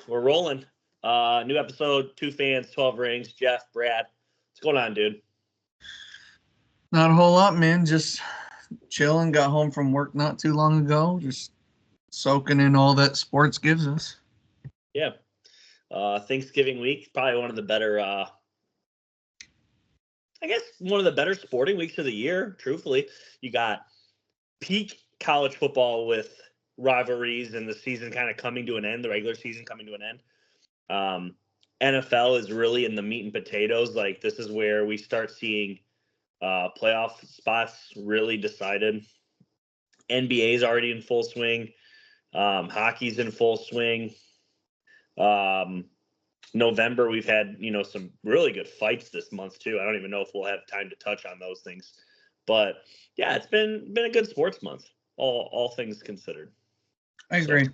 We're rolling. New episode, 2 fans, 12 rings. Jeff, Brad. What's going on, dude? Not a whole lot, man. Just chilling. Got home from work not too long ago. Just soaking in all that sports gives us. Yeah. Thanksgiving week, probably one of the better, one of the better sporting weeks of the year, truthfully. You got peak college football with rivalries and the season kind of coming to an end, the regular season coming to an end. NFL is really in the meat and potatoes. Like, this is where we start seeing playoff spots really decided. NBA is already in full swing. Hockey's in full swing. November, we've had, some really good fights this month too. I don't even know if we'll have time to touch on those things, but yeah, it's been a good sports month, all things considered. I agree.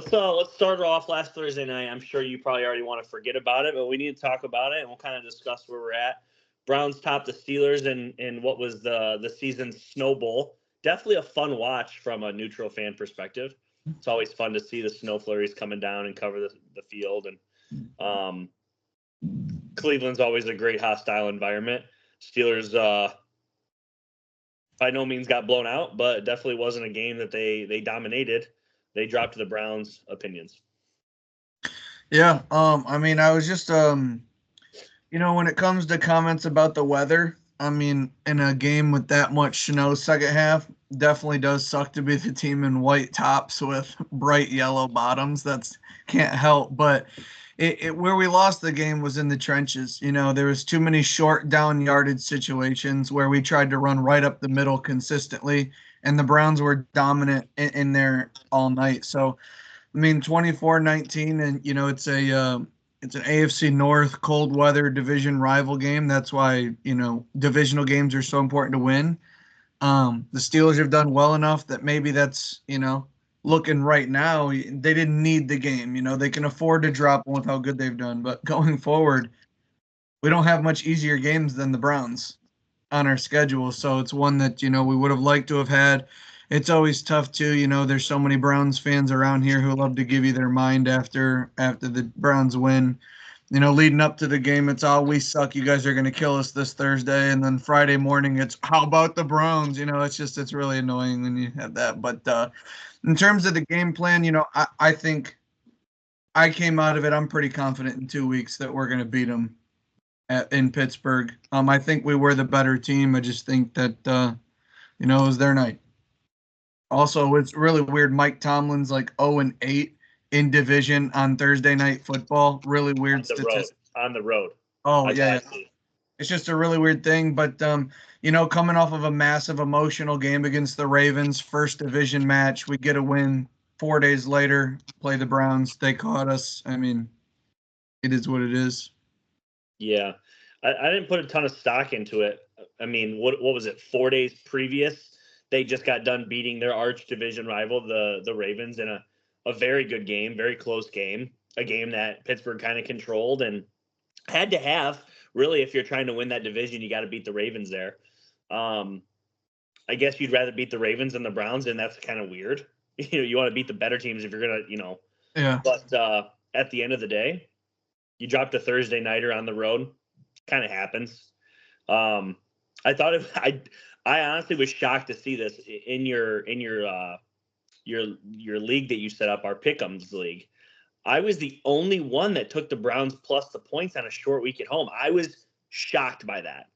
So, let's start off last Thursday night. I'm sure you probably already want to forget about it, but we need to talk about it, and we'll kind of discuss where we're at. Browns topped the Steelers in what was the season's Snow Bowl. Definitely a fun watch from a neutral fan perspective. It's always fun to see the snow flurries coming down and cover the field. And Cleveland's always a great hostile environment. Steelers by no means got blown out, but it definitely wasn't a game that they dominated. They dropped to the Browns' opinions. Yeah. I was just when it comes to comments about the weather, in a game with that much snow second half, definitely does suck to be the team in white tops with bright yellow bottoms. That's can't help. But where we lost the game was in the trenches. There was too many short down yardage situations where we tried to run right up the middle consistently, and the Browns were dominant in there all night. So, 24-19, and it's an AFC North cold weather division rival game. That's why, divisional games are so important to win. The Steelers have done well enough that maybe that's, looking right now, they didn't need the game. They can afford to drop one with how good they've done. But going forward, we don't have much easier games than the Browns on our schedule. So it's one that, we would have liked to have had. It's always tough too. There's so many Browns fans around here who love to give you their mind after the Browns win. Leading up to the game, it's all we suck. You guys are going to kill us this Thursday. And then Friday morning, it's how about the Browns? It's really annoying when you have that. But in terms of the game plan, I think I came out of it. I'm pretty confident in 2 weeks that we're going to beat them in Pittsburgh. I think we were the better team. I just think that, it was their night. Also, it's really weird. Mike Tomlin's like 0-8 in division on Thursday Night Football. Really weird statistic. On the road. Oh, yeah. It's just a really weird thing. But, coming off of a massive emotional game against the Ravens, first division match, we get a win. 4 days later, play the Browns. They caught us. It is what it is. Yeah. I didn't put a ton of stock into it. What was it, 4 days previous? They just got done beating their arch division rival, the Ravens, in a very good game, very close game, a game that Pittsburgh kind of controlled and had to have. Really, if you're trying to win that division, you got to beat the Ravens there. I guess you'd rather beat the Ravens than the Browns, and that's kind of weird. You want to beat the better teams if you're going to, Yeah. But at the end of the day, you dropped a Thursday nighter on the road. Kind of happens. I honestly was shocked to see this in your league that you set up, our Pick'ems league. I was the only one that took the Browns plus the points on a short week at home. I was shocked by that.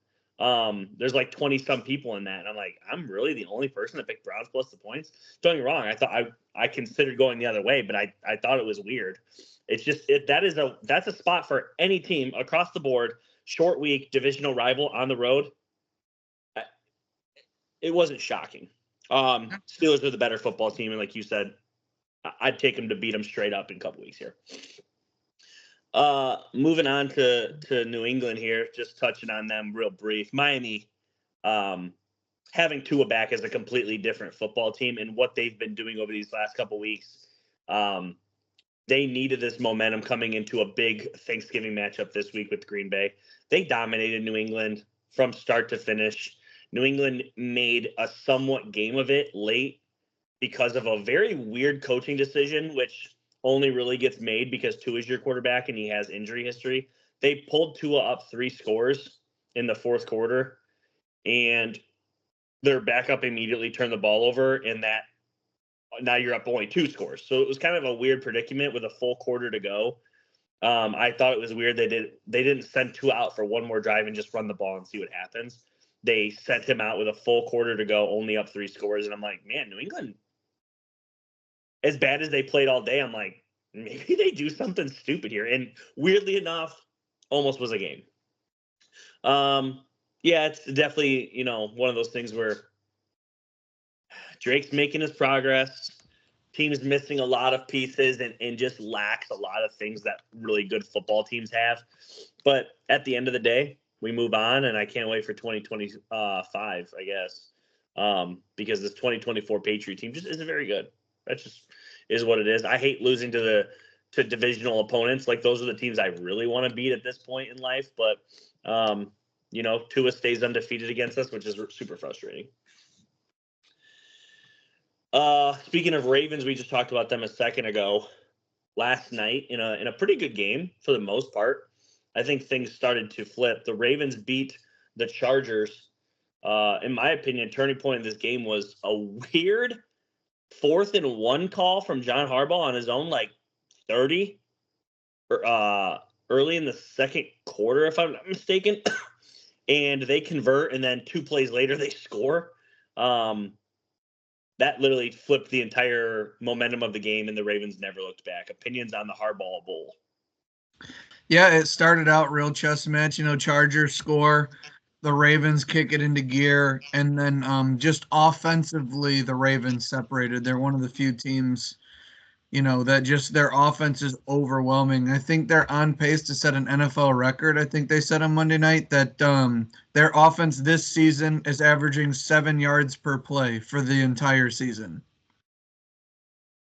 There's like 20 some people in that, and I'm like, I'm really the only person that picked Browns plus the points. Don't get me wrong, I thought I considered going the other way, but I thought it was weird. It's just that's a spot for any team across the board. Short week, divisional rival on the road. It wasn't shocking. Steelers are the better football team, and like you said, I'd take them to beat them straight up in a couple weeks here. Moving on to New England here, just touching on them real brief. Miami, having Tua back is a completely different football team, and what they've been doing over these last couple weeks. They needed this momentum coming into a big Thanksgiving matchup this week with Green Bay. They dominated New England from start to finish. New England made a somewhat game of it late because of a very weird coaching decision, which only really gets made because Tua is your quarterback and he has injury history. They pulled Tua up 3 scores in the fourth quarter, and their backup immediately turned the ball over, and that now you're up only 2 scores. So it was kind of a weird predicament with a full quarter to go. I thought it was weird they didn't send Tua out for one more drive and just run the ball and see what happens. They sent him out with a full quarter to go, only up 3 scores, and I'm like, man, New England, as bad as they played all day, I'm like, maybe they do something stupid here. And weirdly enough, almost was a game. Yeah, it's definitely, one of those things where Drake's making his progress. Team's missing a lot of pieces and just lacks a lot of things that really good football teams have. But at the end of the day, we move on, and I can't wait for 2025, I guess, because this 2024 Patriot team just isn't very good. That just is what it is. I hate losing to divisional opponents. Like, those are the teams I really want to beat at this point in life. But, Tua stays undefeated against us, which is super frustrating. Speaking of Ravens, we just talked about them a second ago. Last night, in a pretty good game for the most part, I think things started to flip. The Ravens beat the Chargers. In my opinion, turning point in this game was a weird 4th and 1 call from John Harbaugh on his own, 30, early in the second quarter, if I'm not mistaken. And they convert, and then 2 plays later they score. That literally flipped the entire momentum of the game, and the Ravens never looked back. Opinions on the Harbaugh Bowl? Yeah, it started out real chess match. Chargers score, the Ravens kick it into gear, and then just offensively, the Ravens separated. They're one of the few teams, that just their offense is overwhelming. I think they're on pace to set an NFL record. I think they said on Monday night that their offense this season is averaging 7 yards per play for the entire season.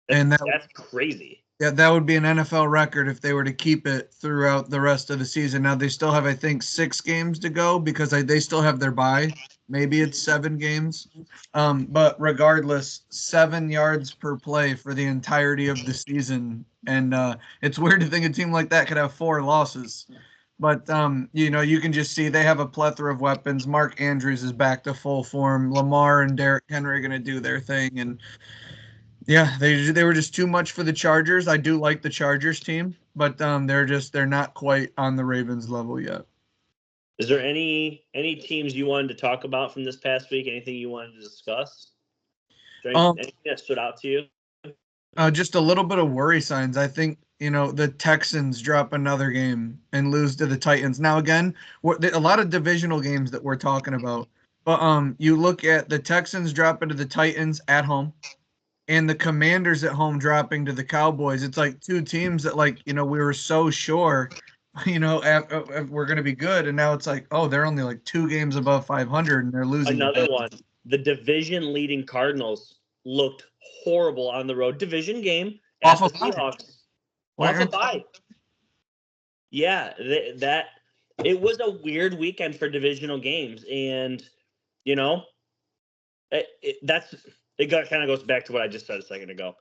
That's crazy. Yeah, that would be an NFL record if they were to keep it throughout the rest of the season. Now, they still have, I think, 6 games to go because they still have their bye. Maybe it's 7 games. But regardless, 7 yards per play for the entirety of the season. And it's weird to think a team like that could have 4 losses. But, you can just see they have a plethora of weapons. Mark Andrews is back to full form. Lamar and Derrick Henry are going to do their thing. And yeah, they were just too much for the Chargers. I do like the Chargers team, but they're not quite on the Ravens level yet. Is there any teams you wanted to talk about from this past week? Anything you wanted to discuss? Is there anything that stood out to you? Just a little bit of worry signs. I think the Texans drop another game and lose to the Titans. Now again, a lot of divisional games that we're talking about, but you look at the Texans dropping to the Titans at home, and the Commanders at home dropping to the Cowboys. It's like 2 teams that we were so sure, we're going to be good. And now it's like, oh, they're only 2 games above 500 and they're losing. Another one. The division leading Cardinals looked horrible on the road. Division game at the Seahawks. Off a bye. Yeah, it was a weird weekend for divisional games. And, it kind of goes back to what I just said a second ago.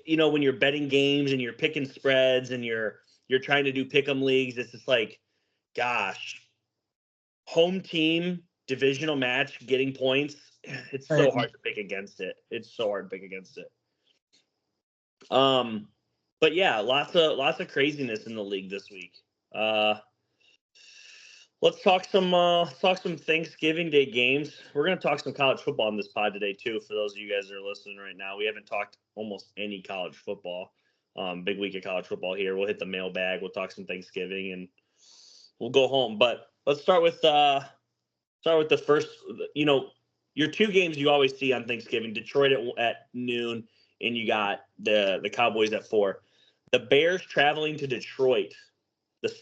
When you're betting games and you're picking spreads and you're trying to do pick'em leagues, it's just like, gosh, home team divisional match getting points. It's so hard to pick against it. But yeah, lots of craziness in the league this week. Let's talk some Thanksgiving Day games. We're going to talk some college football on this pod today, too, for those of you guys that are listening right now. We haven't talked almost any college football. Big week of college football here. We'll hit the mailbag. We'll talk some Thanksgiving, and we'll go home. But let's start with the first, your 2 games you always see on Thanksgiving, Detroit at noon, and you got the Cowboys at 4. The Bears traveling to Detroit.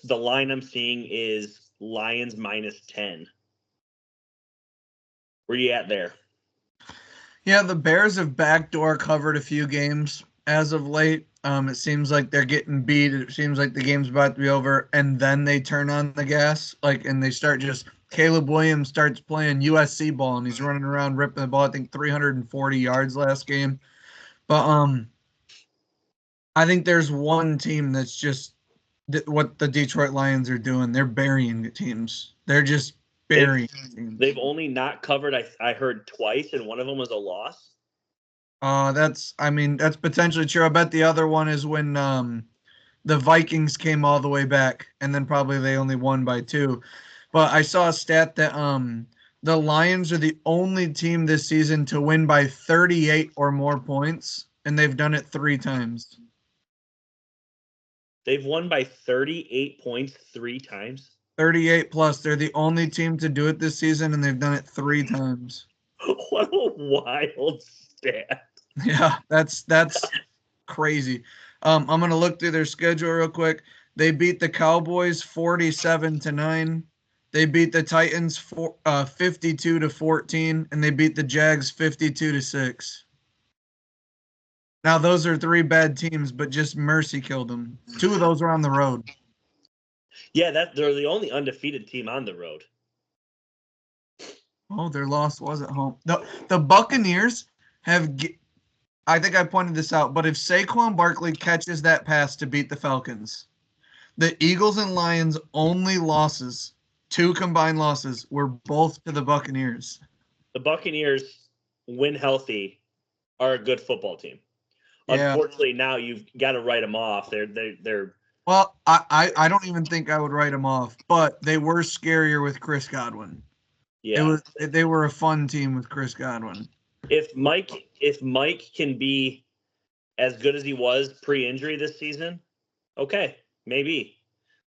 The line I'm seeing is Lions -10. Where you at there? Yeah, the Bears have backdoor covered a few games as of late. It seems like they're getting beat. It seems like the game's about to be over, and then they turn on the gas, and they start Caleb Williams starts playing USC ball, and he's running around ripping the ball. I think 340 yards last game. But I think there's one team that's just what the Detroit Lions are doing. They're burying teams. They're just They've burying teams. they've only not covered. I heard twice, and one of them was a loss. That's potentially true. I bet the other one is when the Vikings came all the way back, and then probably they only won by 2. But I saw a stat that the Lions are the only team this season to win by 38 or more points, and they've done it 3 times. They've won by 38 points 3 times. 38 plus. They're the only team to do it this season, and they've done it 3 times. What a wild stat. Yeah, that's crazy. I'm gonna look through their schedule real quick. They beat the Cowboys 47-9. They beat the Titans 52-14, and they beat the Jags 52-6. Now those are 3 bad teams, but just mercy killed them. 2 of those are on the road. Yeah, they're the only undefeated team on the road. Oh, their loss was at home. The Buccaneers have. I think I pointed this out, but if Saquon Barkley catches that pass to beat the Falcons, the Eagles and Lions' only losses, 2 combined losses, were both to the Buccaneers. The Buccaneers, when healthy, are a good football team. Yeah. Unfortunately, now you've got to write them off. They're. Well, I don't even think I would write them off, but they were scarier with Chris Godwin. Yeah. They were a fun team with Chris Godwin. If Mike can be as good as he was pre-injury this season, okay, maybe.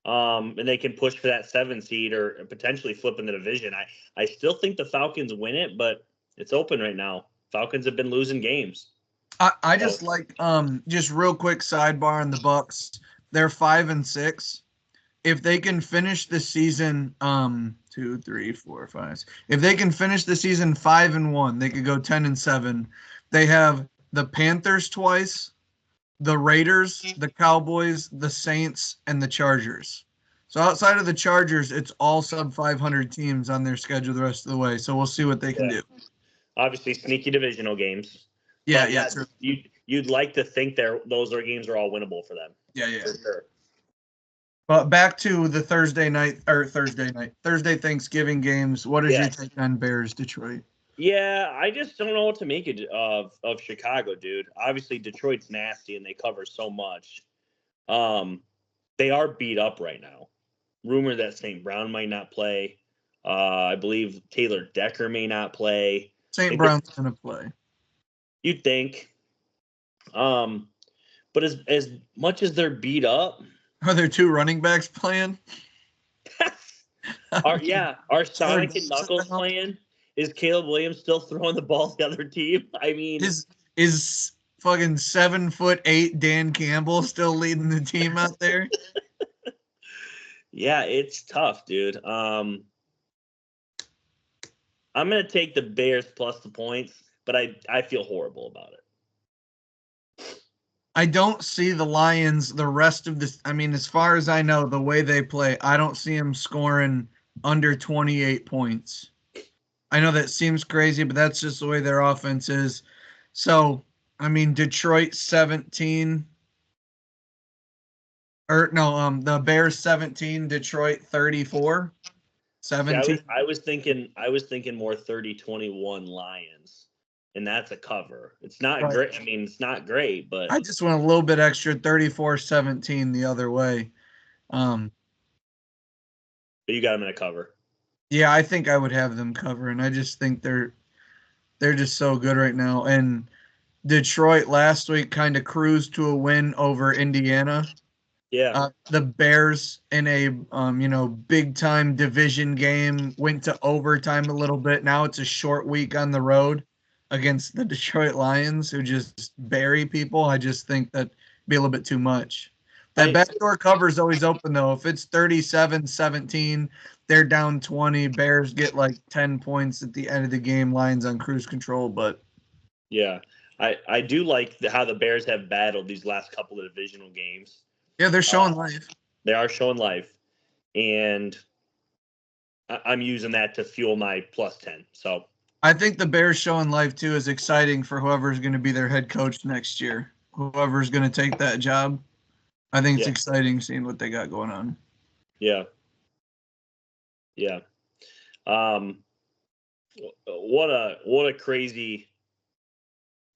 And they can push for that 7 seed or potentially flip in the division. I still think the Falcons win it, but it's open right now. Falcons have been losing games. I just like just real quick sidebar on the Bucks. They're 5-6. If they can finish the season 2, 3, 4, 5. If they can finish the season 5-1, they could go 10-7. They have the Panthers twice, the Raiders, the Cowboys, the Saints, and the Chargers. So outside of the Chargers, it's all sub 500 teams on their schedule the rest of the way. So we'll see what they can do. Obviously, sneaky divisional games. Yeah, but yeah. True. You'd like to think those games are all winnable for them. Yeah, yeah. For sure. But back to the Thursday Thanksgiving games. What is your take on Bears Detroit? Yeah, I just don't know what to make of Chicago, dude. Obviously, Detroit's nasty and they cover so much. They are beat up right now. Rumor that St. Brown might not play. I believe Taylor Decker may not play. St. Brown's going to play. You'd think. But as much as they're beat up, are there 2 running backs playing? Our Sonic and Knuckles playing. Is Caleb Williams still throwing the ball to the other team? I mean, is fucking 7'8" Dan Campbell still leading the team out there? Yeah, it's tough, dude. I'm gonna take the Bears plus the points, but I feel horrible about it. I don't see the Lions the rest of this. I mean, as far as I know, the way they play, I don't see them scoring under 28 points. I know that seems crazy, but that's just the way their offense is. So, I mean, Detroit 17. The Bears 17, Detroit 34. 17. See, I was thinking more 30-21 Lions. And that's a cover. It's not great. I mean, it's not great, but I just went a little bit extra, 34-17 the other way. But you got them in a cover. Yeah, I think I would have them cover, and I just think they're just so good right now. And Detroit last week kind of cruised to a win over Indiana. Yeah. The Bears in a big time division game went to overtime a little bit. Now it's a short week on the road against the Detroit Lions, who just bury people. I just think that'd be a little bit too much. That backdoor cover is always open, though. If it's 37-17, they're down 20. Bears get like 10 points at the end of the game. Lions on cruise control, but yeah, I do like how the Bears have battled these last couple of divisional games. Yeah, they're showing life. They are showing life, and I'm using that to fuel my plus 10. So I think the Bears showing life too is exciting for whoever's going to be their head coach next year. Whoever's going to take that job, I think it's Yeah. exciting seeing what they got going on. Yeah. Yeah. Um, what a crazy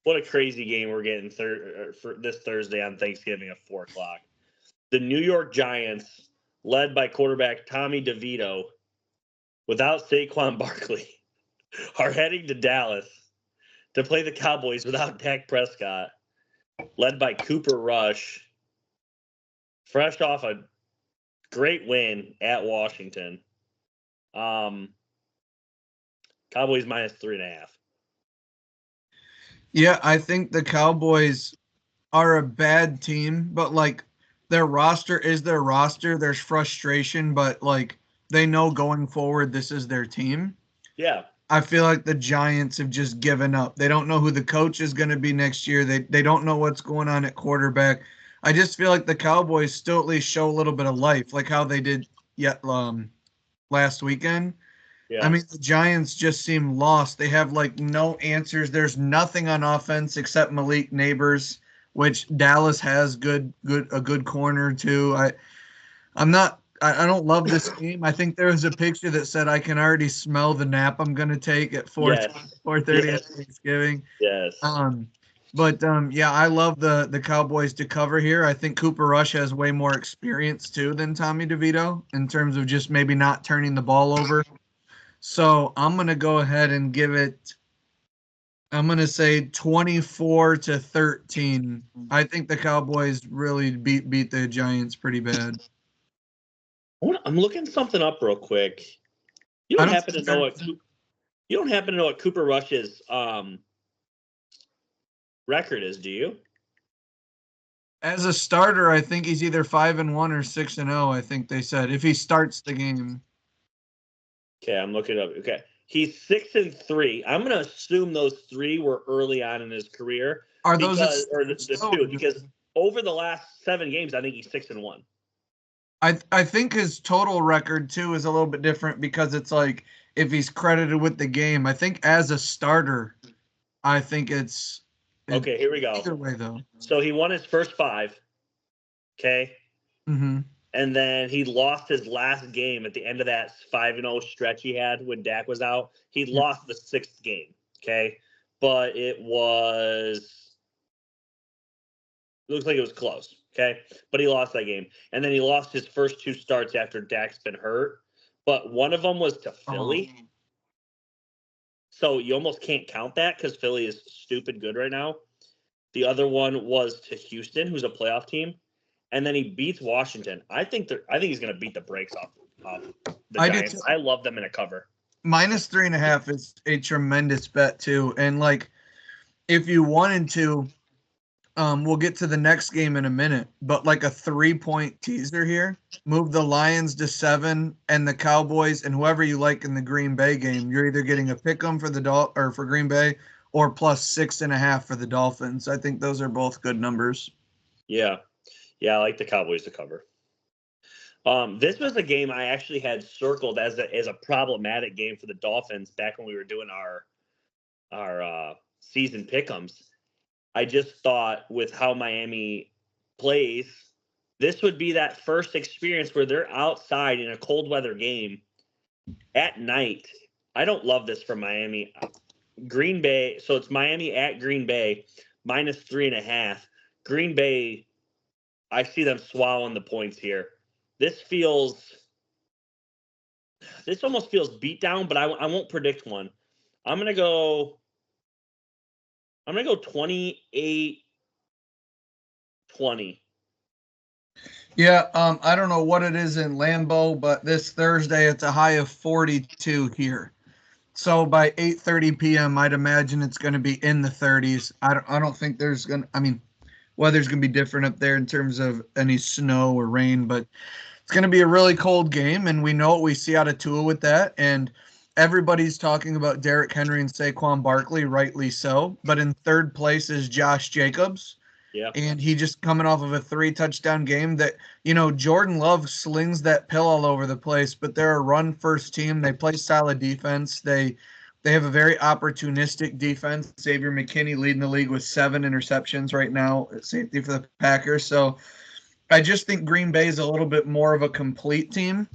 game we're getting for this Thursday on Thanksgiving at 4:00. The New York Giants, led by quarterback Tommy DeVito, without Saquon Barkley, are heading to Dallas to play the Cowboys without Dak Prescott, led by Cooper Rush, fresh off a great win at Washington. Cowboys -3.5. Yeah, I think the Cowboys are a bad team, but like their roster is their roster. There's frustration, but like they know going forward this is their team. Yeah. I feel like the Giants have just given up. They don't know who the coach is going to be next year. They don't know what's going on at quarterback. I just feel like the Cowboys still at least show a little bit of life, like how they did yet last weekend. I Yeah. mean, the Giants just seem lost. They have like no answers. There's nothing on offense except Malik Neighbors, which Dallas has a good corner too. I don't love this game. I think there was a picture that said I can already smell the nap I'm gonna take at 4 Yes. 4:30 Yes. at Thanksgiving. Yes. Yeah, I love the Cowboys to cover here. I think Cooper Rush has way more experience too than Tommy DeVito in terms of just maybe not turning the ball over. So I'm gonna go ahead and give it. I'm gonna say 24-13. I think the Cowboys really beat the Giants pretty bad. I'm looking something up real quick. You I don't don't happen to think know they're- what you don't happen to know what Cooper Rush's record is, do you? As a starter, I think he's either 5-1 or 6-0. I think they said if he starts the game. Okay, I'm looking up. Okay, he's 6-3. I'm gonna assume those three were early on in his career Are those because, or at the two, because over the last 7 games, I think he's 6-1. I think his total record too is a little bit different because it's like if he's credited with the game. I think as a starter, I think Okay, here we go. either way though. So he won his first 5. Okay, Mm-hmm. and then he lost his last game at the end of that 5-0 stretch he had when Dak was out. He lost the 6th game. Okay, but it looks like it was close. Okay, but he lost that game, and then he lost his first 2 starts after Dak's been hurt. But one of them was to Philly, so you almost can't count that because Philly is stupid good right now. The other one was to Houston, who's a playoff team, and then he beats Washington. I think he's going to beat the brakes off the I do Giants. too. I love them in a cover. -3.5 is a tremendous bet too. And like if you wanted to, we'll get to the next game in a minute, but like a 3-point teaser here, move the Lions to 7 and the Cowboys and whoever you like in the Green Bay game. You're either getting a pick 'em for the or for Green Bay or +6.5 for the Dolphins. I think those are both good numbers. Yeah, I like the Cowboys to cover. This was a game I actually had circled as a problematic game for the Dolphins back when we were doing our season pick'ems. I just thought with how Miami plays, this would be that first experience where they're outside in a cold weather game at night. I don't love this for Miami. Green Bay, so it's Miami at Green Bay, -3.5. Green Bay, I see them swallowing the points here. This almost feels beat down, but I won't predict one. I'm gonna go 28-20. Yeah, I don't know what it is in Lambeau, but this Thursday it's a high of 42 here. So by 8:30 p.m., I'd imagine it's going to be in the 30s. I don't think there's going to, I mean, weather's going to be different up there in terms of any snow or rain, but it's going to be a really cold game, and we know what we see out of Tua with that. And everybody's talking about Derrick Henry and Saquon Barkley, rightly so. But in third place is Josh Jacobs. Yeah. And he just coming off of a 3 touchdown game that, Jordan Love slings that pill all over the place, but they're a run first team. They play solid defense. They They have a very opportunistic defense. Xavier McKinney leading the league with 7 interceptions right now at safety for the Packers. So I just think Green Bay is a little bit more of a complete team.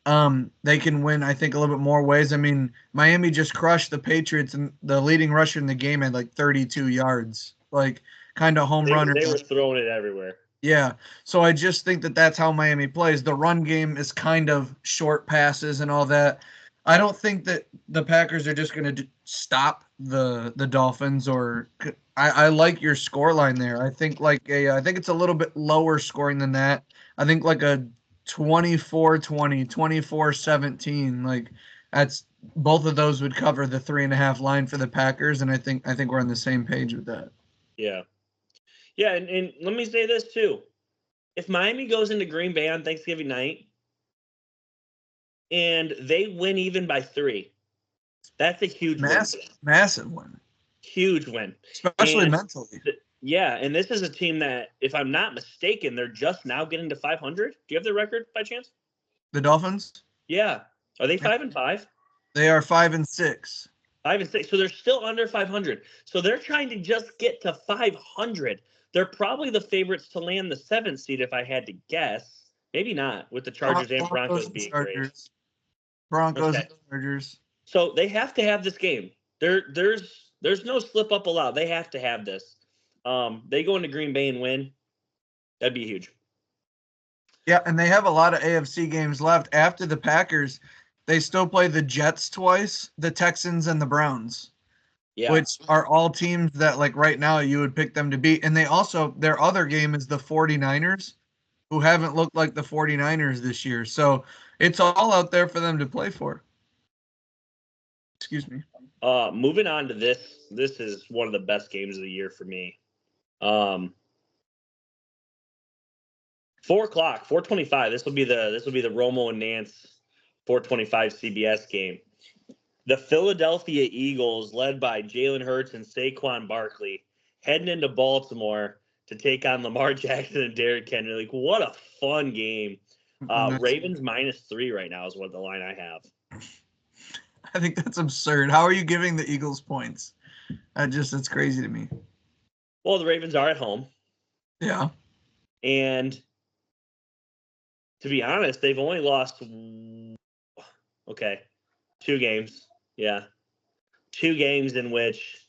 They can win, I think, a little bit more ways. I mean, Miami just crushed the Patriots, and the leading rusher in the game had like 32 yards, like kind of home runner. They were throwing it everywhere. Yeah. So I just think that that's how Miami plays. The run game is kind of short passes and all that. I don't think that the Packers are just going to stop the Dolphins. Or I like your score line there. I think I think it's a little bit lower scoring than that. I think like a 24-20, 24-17. Like that's both of those would cover the 3.5 line for the Packers, and I think we're on the same page with that. Yeah. Yeah, and let me say this too. If Miami goes into Green Bay on Thanksgiving night and they win even by 3, that's a huge win. Massive win. Huge win. Especially mentally. Yeah, and this is a team that, if I'm not mistaken, they're just now getting to 500. Do you have the record by chance? The Dolphins? Yeah. Are they 5-5? They are 5-6. 5-6. So they're still under 500. So they're trying to just get to 500. They're probably the favorites to land the 7th seed, if I had to guess. Maybe not, with the Chargers and Broncos being great. Broncos and Chargers. So they have to have this game. There's no slip up allowed. They have to have this. They go into Green Bay and win. That'd be huge. Yeah, and they have a lot of AFC games left. After the Packers, they still play the Jets twice, the Texans, and the Browns. Yeah. Which are all teams that, like, right now you would pick them to beat. And they also, their other game is the 49ers, who haven't looked like the 49ers this year. So it's all out there for them to play for. Excuse me. Moving on to this is one of the best games of the year for me. 4 o'clock, 4:25. This will be the Romo and Nance 4:25 CBS game. The Philadelphia Eagles, led by Jalen Hurts and Saquon Barkley, heading into Baltimore to take on Lamar Jackson and Derrick Henry. Like, what a fun game. Ravens -3 right now is what the line I have. I think that's absurd. How are you giving the Eagles points? It's crazy to me. Well, the Ravens are at home. Yeah. And to be honest, they've only lost 2 games. Yeah. 2 games in which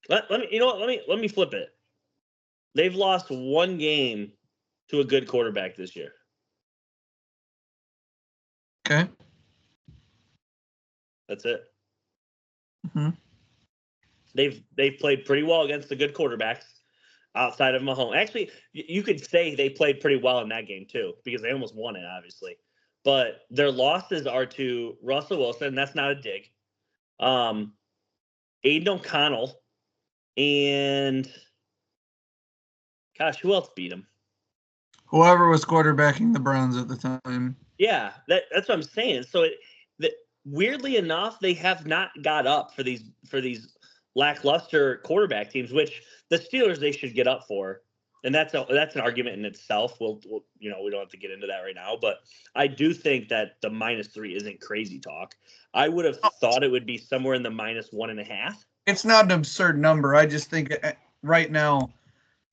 let me flip it. They've lost 1 game to a good quarterback this year. Okay. That's it. Mm-hmm. They've played pretty well against the good quarterbacks outside of Mahomes. Actually, you could say they played pretty well in that game too, because they almost won it, obviously. But their losses are to Russell Wilson, and that's not a dig. Aiden O'Connell, and gosh, who else beat him? Whoever was quarterbacking the Browns at the time. Yeah, that's what I'm saying. So weirdly enough, they have not got up for these lackluster quarterback teams, which the Steelers they should get up for. And that's an argument in itself. We'll we don't have to get into that right now, but I do think that the -3 isn't crazy talk. I would have thought it would be somewhere in the -1.5. It's not an absurd number. I just think right now,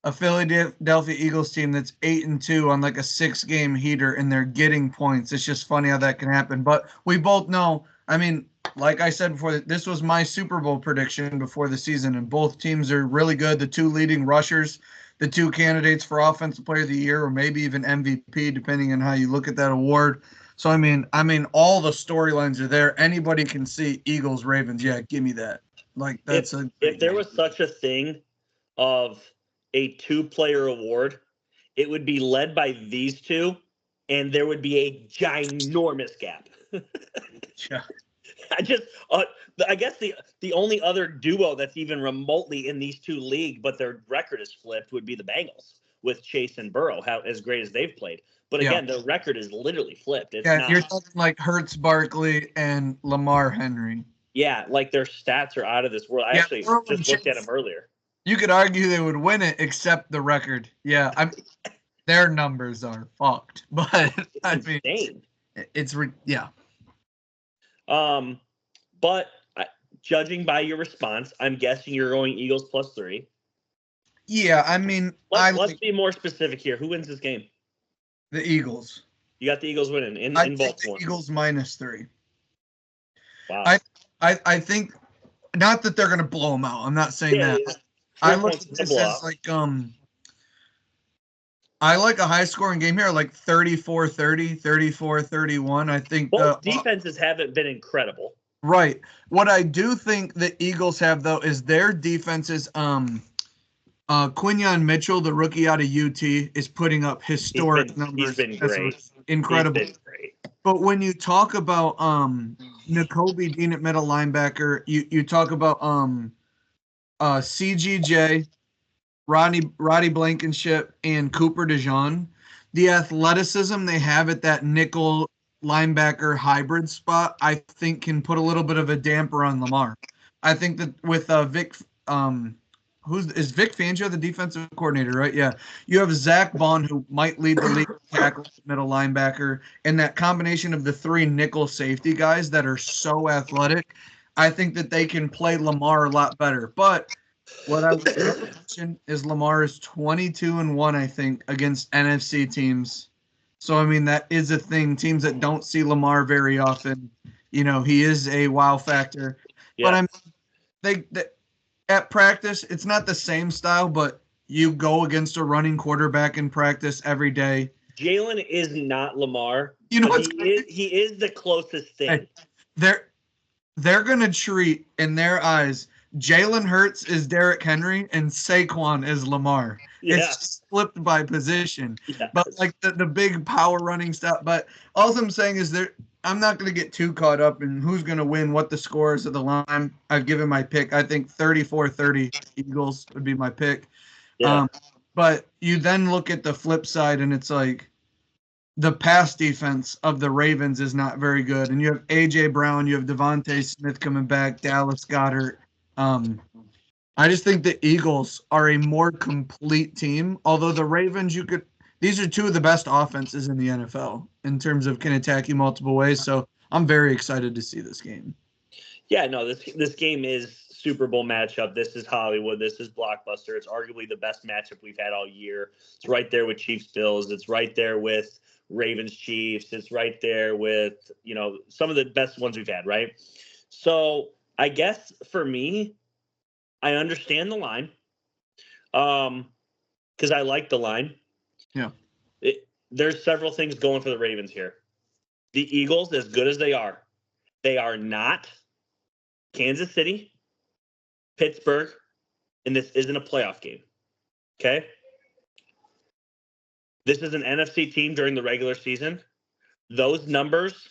a Philadelphia Eagles team that's 8-2 on like a 6-game heater, and they're getting points. It's just funny how that can happen. But we both know. I mean, like I said before, this was my Super Bowl prediction before the season, and both teams are really good. The 2 leading rushers, the 2 candidates for Offensive Player of the Year, or maybe even MVP, depending on how you look at that award. So I mean, all the storylines are there. Anybody can see Eagles, Ravens. Yeah, give me that. Like that's if there was such a thing of a 2-player award, it would be led by these 2, and there would be a ginormous gap. Yeah. I guess the only other duo that's even remotely in these 2 leagues, but their record is flipped, would be the Bengals with Chase and Burrow, as great as they've played. But again, their record is literally flipped. It's not, you're talking like Hurts, Barkley, and Lamar Henry. Yeah, like their stats are out of this world. I actually just looked at them earlier. You could argue they would win it, except the record. Yeah, their numbers are fucked. But it's insane. It's yeah. But judging by your response, I'm guessing you're going Eagles +3. Yeah, I mean, Let's be more specific here. Who wins this game? the Eagles. You got the Eagles winning I in think Baltimore. the Eagles -3. Wow. I think not that they're going to blow them out. I'm not saying that. Yeah. I look at this as like I like a high scoring game here, like 34-30, 34-31. I think both defenses haven't been incredible. Right. What I do think the Eagles have though is their defenses. Quinyon Mitchell, the rookie out of UT, is putting up historic numbers. He's been great. Incredible. He's been great. But when you talk about Nakobe Dean at middle linebacker, you talk about CGJ, Roddy Blankenship, and Cooper DeJean. The athleticism they have at that nickel linebacker hybrid spot, I think, can put a little bit of a damper on Lamar. I think that with Vic, is Vic Fangio the defensive coordinator, right? Yeah. You have Zach Bond, who might lead the league tackle middle linebacker, and that combination of the three nickel safety guys that are so athletic. I think that they can play Lamar a lot better. But what I would mention is Lamar is 22-1, I think, against NFC teams. So, I mean, that is a thing. Teams that don't see Lamar very often, he is a wow factor. Yeah. But they at practice, it's not the same style, but you go against a running quarterback in practice every day. Jalen is not Lamar. He is the closest thing. Hey, they're gonna treat in their eyes Jalen Hurts is Derrick Henry and Saquon is Lamar. Yeah. It's just flipped by position. Yeah. But like the big power running stuff. But all I'm saying is I'm not going to get too caught up in who's going to win, what the score is of the line. I've given my pick. I think 34-30 Eagles would be my pick. Yeah. But you then look at the flip side and it's like the pass defense of the Ravens is not very good. And you have A.J. Brown, you have Devontae Smith coming back, Dallas Goedert. I just think the Eagles are a more complete team. Although the Ravens, these are two of the best offenses in the NFL in terms of can attack you multiple ways. So I'm very excited to see this game. Yeah, no, this game is Super Bowl matchup. This is Hollywood. This is blockbuster. It's arguably the best matchup we've had all year. It's right there with Chiefs Bills. It's right there with Ravens Chiefs. It's right there with some of the best ones we've had. Right. So I guess for me, I understand the line, because I like the line. Yeah. There's several things going for the Ravens here. The Eagles, as good as they are not Kansas City, Pittsburgh, and this isn't a playoff game. Okay? This is an NFC team during the regular season. Those numbers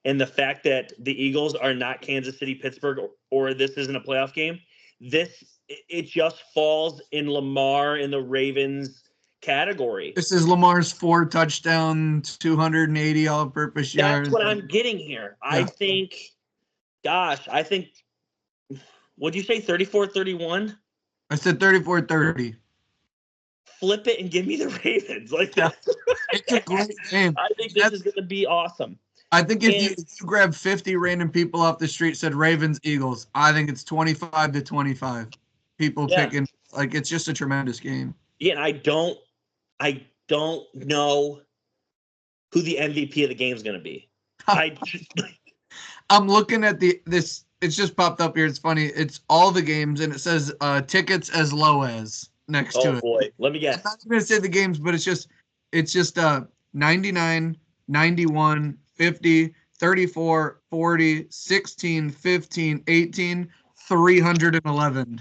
and the fact that the Eagles are not Kansas City, Pittsburgh, or this isn't a playoff game, it just falls in Lamar and the Ravens category. This is Lamar's 4 touchdown, 280 all-purpose yards. That's what I'm getting here. Yeah. I think, what'd you say, 34-31? I said 34-30. Flip it and give me the Ravens. It's a great game. I think this is going to be awesome. I think if you grab 50 random people off the street, said Ravens, Eagles, I think it's 25-25. People picking, it's just a tremendous game. Yeah, and I don't know who the MVP of the game is going to be. I'm looking at this. It's just popped up here. It's funny. It's all the games, and it says tickets as low as next to it. Oh boy, let me guess. I'm not going to say the games, but it's just 99, 91, 50, 34, 40, 16, 15, 18, 311.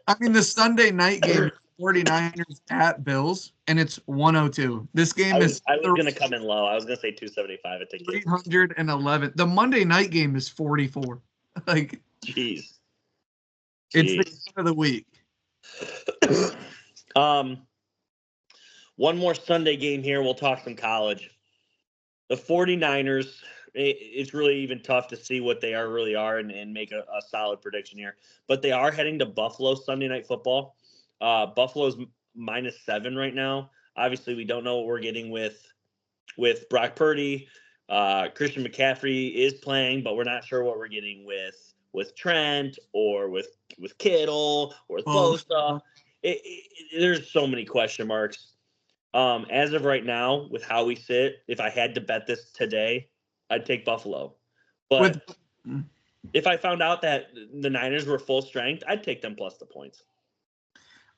I mean, the Sunday night game, 49ers at Bills, and it's 102. This game I was going to come in low. I was going to say 275 a ticket. 311. The Monday night game is 44. Jeez. It's the game of the week. One more Sunday game here. We'll talk some college. The 49ers, it's really even tough to see what they really are and make a solid prediction here. But they are heading to Buffalo Sunday Night Football. Buffalo's -7 right now. Obviously, we don't know what we're getting with Brock Purdy. Christian McCaffrey is playing, but we're not sure what we're getting with Trent or with Kittle or with Bosa. There's so many question marks. As of right now, with how we sit, if I had to bet this today, I'd take Buffalo. But if I found out that the Niners were full strength, I'd take them plus the points.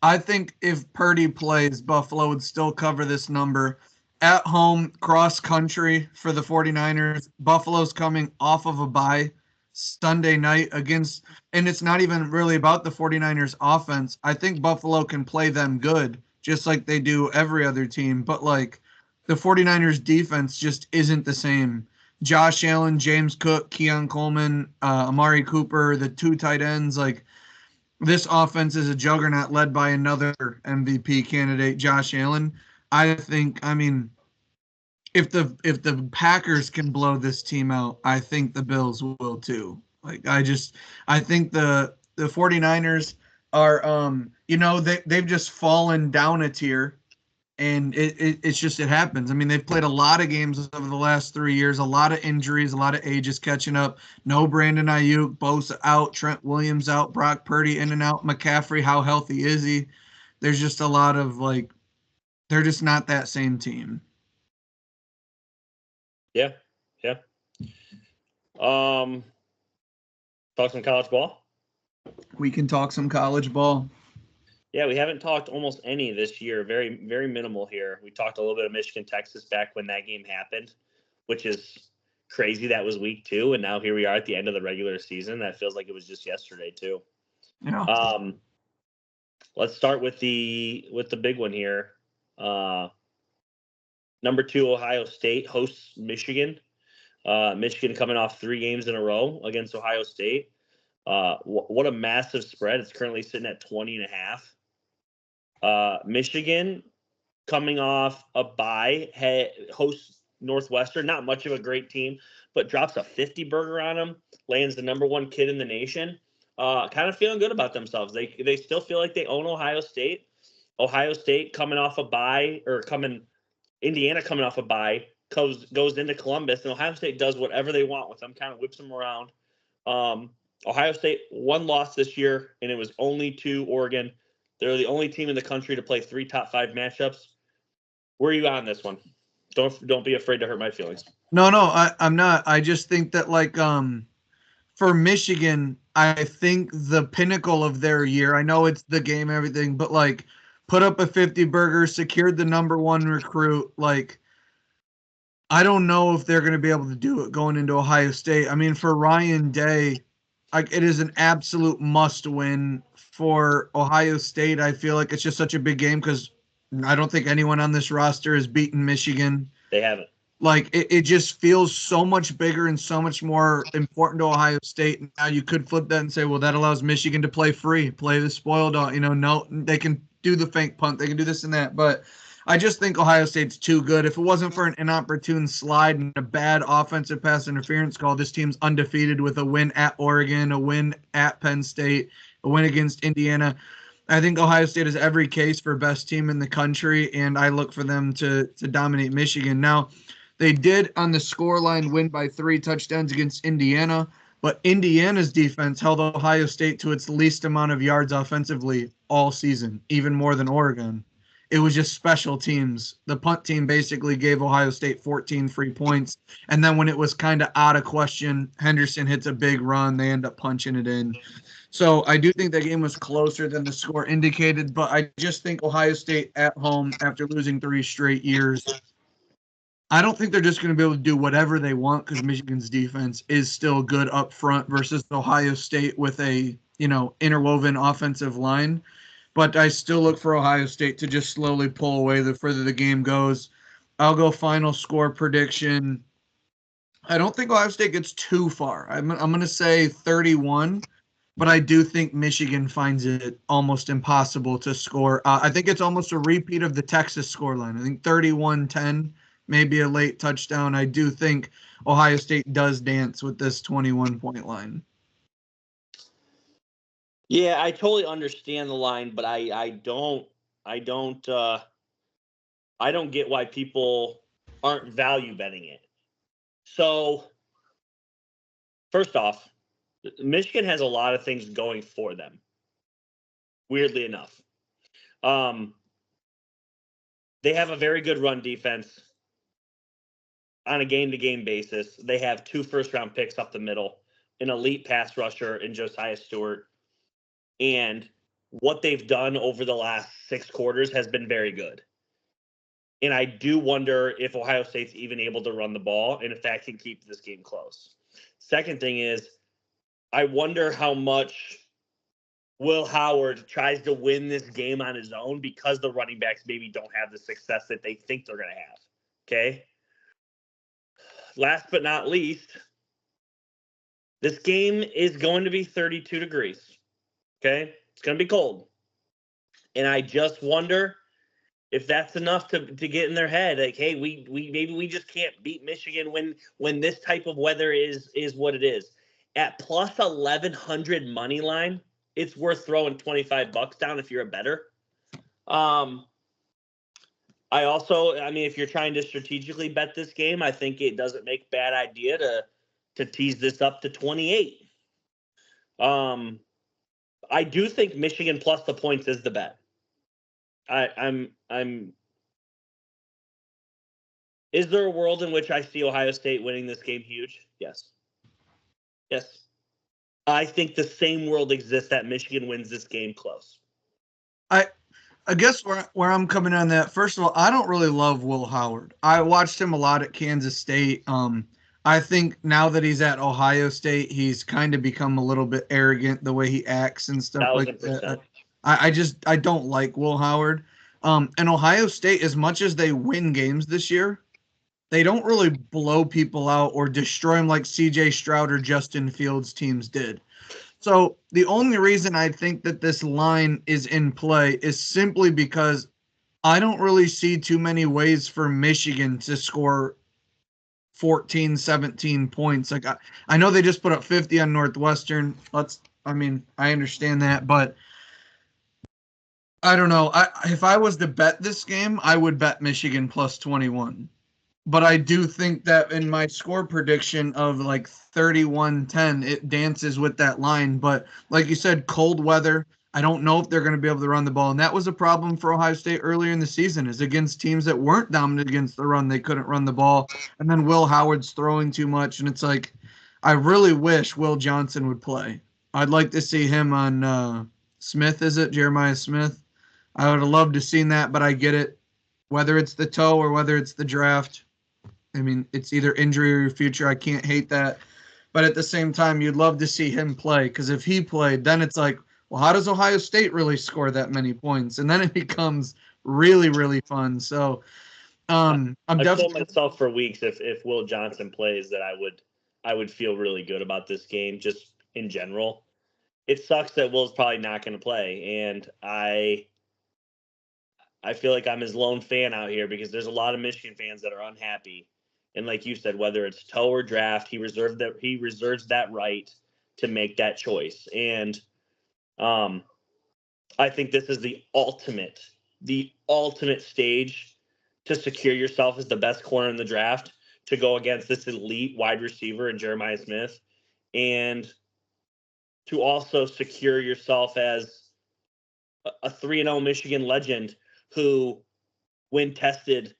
I think if Purdy plays, Buffalo would still cover this number. At home, cross country for the 49ers. Buffalo's coming off of a bye Sunday night against, and it's not even really about the 49ers offense. I think Buffalo can play them good, just like they do every other team. But like the 49ers defense just isn't the same. Josh Allen, James Cook, Keon Coleman, Amari Cooper, the two tight ends, like this offense is a juggernaut led by another MVP candidate, Josh Allen. I think, I mean, if the Packers can blow this team out, I think the Bills will too. Like I think the 49ers are they've just fallen down a tier, and it's just it happens. I mean, they've played a lot of games over the last 3 years, a lot of injuries, a lot of ages catching up. No Brandon Ayuk, Bosa out, Trent Williams out, Brock Purdy in and out, McCaffrey, how healthy is he? There's just a lot of like they're just not that same team. Yeah. Talk some college ball. We can talk some college ball. Yeah, we haven't talked almost any this year. Very, very minimal here. We talked a little bit of Michigan, Texas back when that game happened, which is crazy. That was week 2, and now here we are at the end of the regular season. That feels like it was just yesterday too. Yeah. Let's start with the big one here. Number 2, Ohio State hosts Michigan. Michigan coming off 3 games in a row against Ohio State. What a massive spread. It's currently sitting at 20.5. Michigan coming off a bye, hosts Northwestern, not much of a great team, but drops a 50 burger on them, lands the number 1 kid in the nation. Kind of feeling good about themselves. They still feel like they own Ohio State. Ohio State coming off a bye, Indiana coming off a bye, goes into Columbus, and Ohio State does whatever they want with them, kind of whips them around. Ohio State 1 loss this year, and it was only to Oregon. They're the only team in the country to play 3 top 5 matchups. Where are you on this one? Don't be afraid to hurt my feelings. No, I'm not. I just think that for Michigan, I think the pinnacle of their year, I know it's the game, everything, but put up a 50 burger, secured the number 1 recruit. I don't know if they're going to be able to do it going into Ohio State. I mean, for Ryan Day, it is an absolute must win. For Ohio State, I feel like it's just such a big game because I don't think anyone on this roster has beaten Michigan. They haven't. It just feels so much bigger and so much more important to Ohio State. Now you could flip that and say, well, that allows Michigan to play free, play the spoiled. No, they can do the fake punt, they can do this and that, but I just think Ohio State's too good. If it wasn't for an inopportune slide and a bad offensive pass interference call, this team's undefeated with a win at Oregon, a win at Penn State, a win against Indiana. I think Ohio State has every case for best team in the country, and I look for them to dominate Michigan. Now, they did on the scoreline win by 3 touchdowns against Indiana, but Indiana's defense held Ohio State to its least amount of yards offensively all season, even more than Oregon. It was just special teams. The punt team basically gave Ohio State 14 free points. And then when it was kind of out of question, Henderson hits a big run. They end up punching it in. So I do think that game was closer than the score indicated, but I just think Ohio State at home, after losing 3 straight years, I don't think they're just going to be able to do whatever they want because Michigan's defense is still good up front versus Ohio State with a, interwoven offensive line. But I still look for Ohio State to just slowly pull away the further the game goes. I'll go final score prediction. I don't think Ohio State gets too far. I'm going to say 31, but I do think Michigan finds it almost impossible to score. I think it's almost a repeat of the Texas scoreline. I think 31-10, maybe a late touchdown. I do think Ohio State does dance with this 21-point line. Yeah, I totally understand the line, but I don't get why people aren't value betting it. So, first off, Michigan has a lot of things going for them, weirdly enough. They have a very good run defense on a game-to-game basis. They have 2 first-round picks up the middle, an elite pass rusher in Josiah Stewart, and what they've done over the last 6 quarters has been very good. And I do wonder if Ohio State's even able to run the ball and if that can keep this game close. Second thing is, I wonder how much Will Howard tries to win this game on his own because the running backs maybe don't have the success that they think they're going to have. Okay? Last but not least, this game is going to be 32 degrees. Okay? It's going to be cold. And I just wonder if that's enough to get in their head. Like, hey, we maybe we just can't beat Michigan when this type of weather is what it is. At plus 1,100 money line, it's worth throwing $25 down if you're a bettor. I mean, if you're trying to strategically bet this game, I think it doesn't make bad idea to tease this up to 28. I do think Michigan plus the points is the bet. Is there a world in which I see Ohio State winning this game huge? Yes. Yes. I think the same world exists that Michigan wins this game close. I guess where I'm coming on that, first of all, I don't really love Will Howard. I watched him a lot at Kansas State. I think now that he's at Ohio State, he's kind of become a little bit arrogant the way he acts and stuff like that. I don't like Will Howard. And Ohio State, as much as they win games this year, they don't really blow people out or destroy them like C.J. Stroud or Justin Fields teams did. So the only reason I think that this line is in play is simply because I don't really see too many ways for Michigan to score 14, 17 points. Like I know they just put up 50 on Northwestern. I understand that, but I don't know. If I was to bet this game, I would bet Michigan plus 21. But I do think that in my score prediction of like 31-10, it dances with that line. But like you said, cold weather, I don't know if they're going to be able to run the ball. And that was a problem for Ohio State earlier in the season, is against teams that weren't dominant against the run, they couldn't run the ball. And then Will Howard's throwing too much. And it's like, I really wish Will Johnson would play. I'd like to see him on Smith, is it? Jeremiah Smith. I would have loved to have seen that, but I get it. Whether it's the toe or whether it's the draft, I mean, it's either injury or your future. I can't hate that. But at the same time, you'd love to see him play, because if he played, then it's like, well, how does Ohio State really score that many points? And then it becomes really, really fun. So I'm definitely told myself for weeks if Will Johnson plays that I would feel really good about this game just in general. It sucks that Will's probably not going to play, and I feel like I'm his lone fan out here because there's a lot of Michigan fans that are unhappy. And like you said, whether it's toe or draft, he reserves that right to make that choice. And I think this is the ultimate stage to secure yourself as the best corner in the draft, to go against this elite wide receiver in Jeremiah Smith, and to also secure yourself as a 3-0 Michigan legend who, when tested,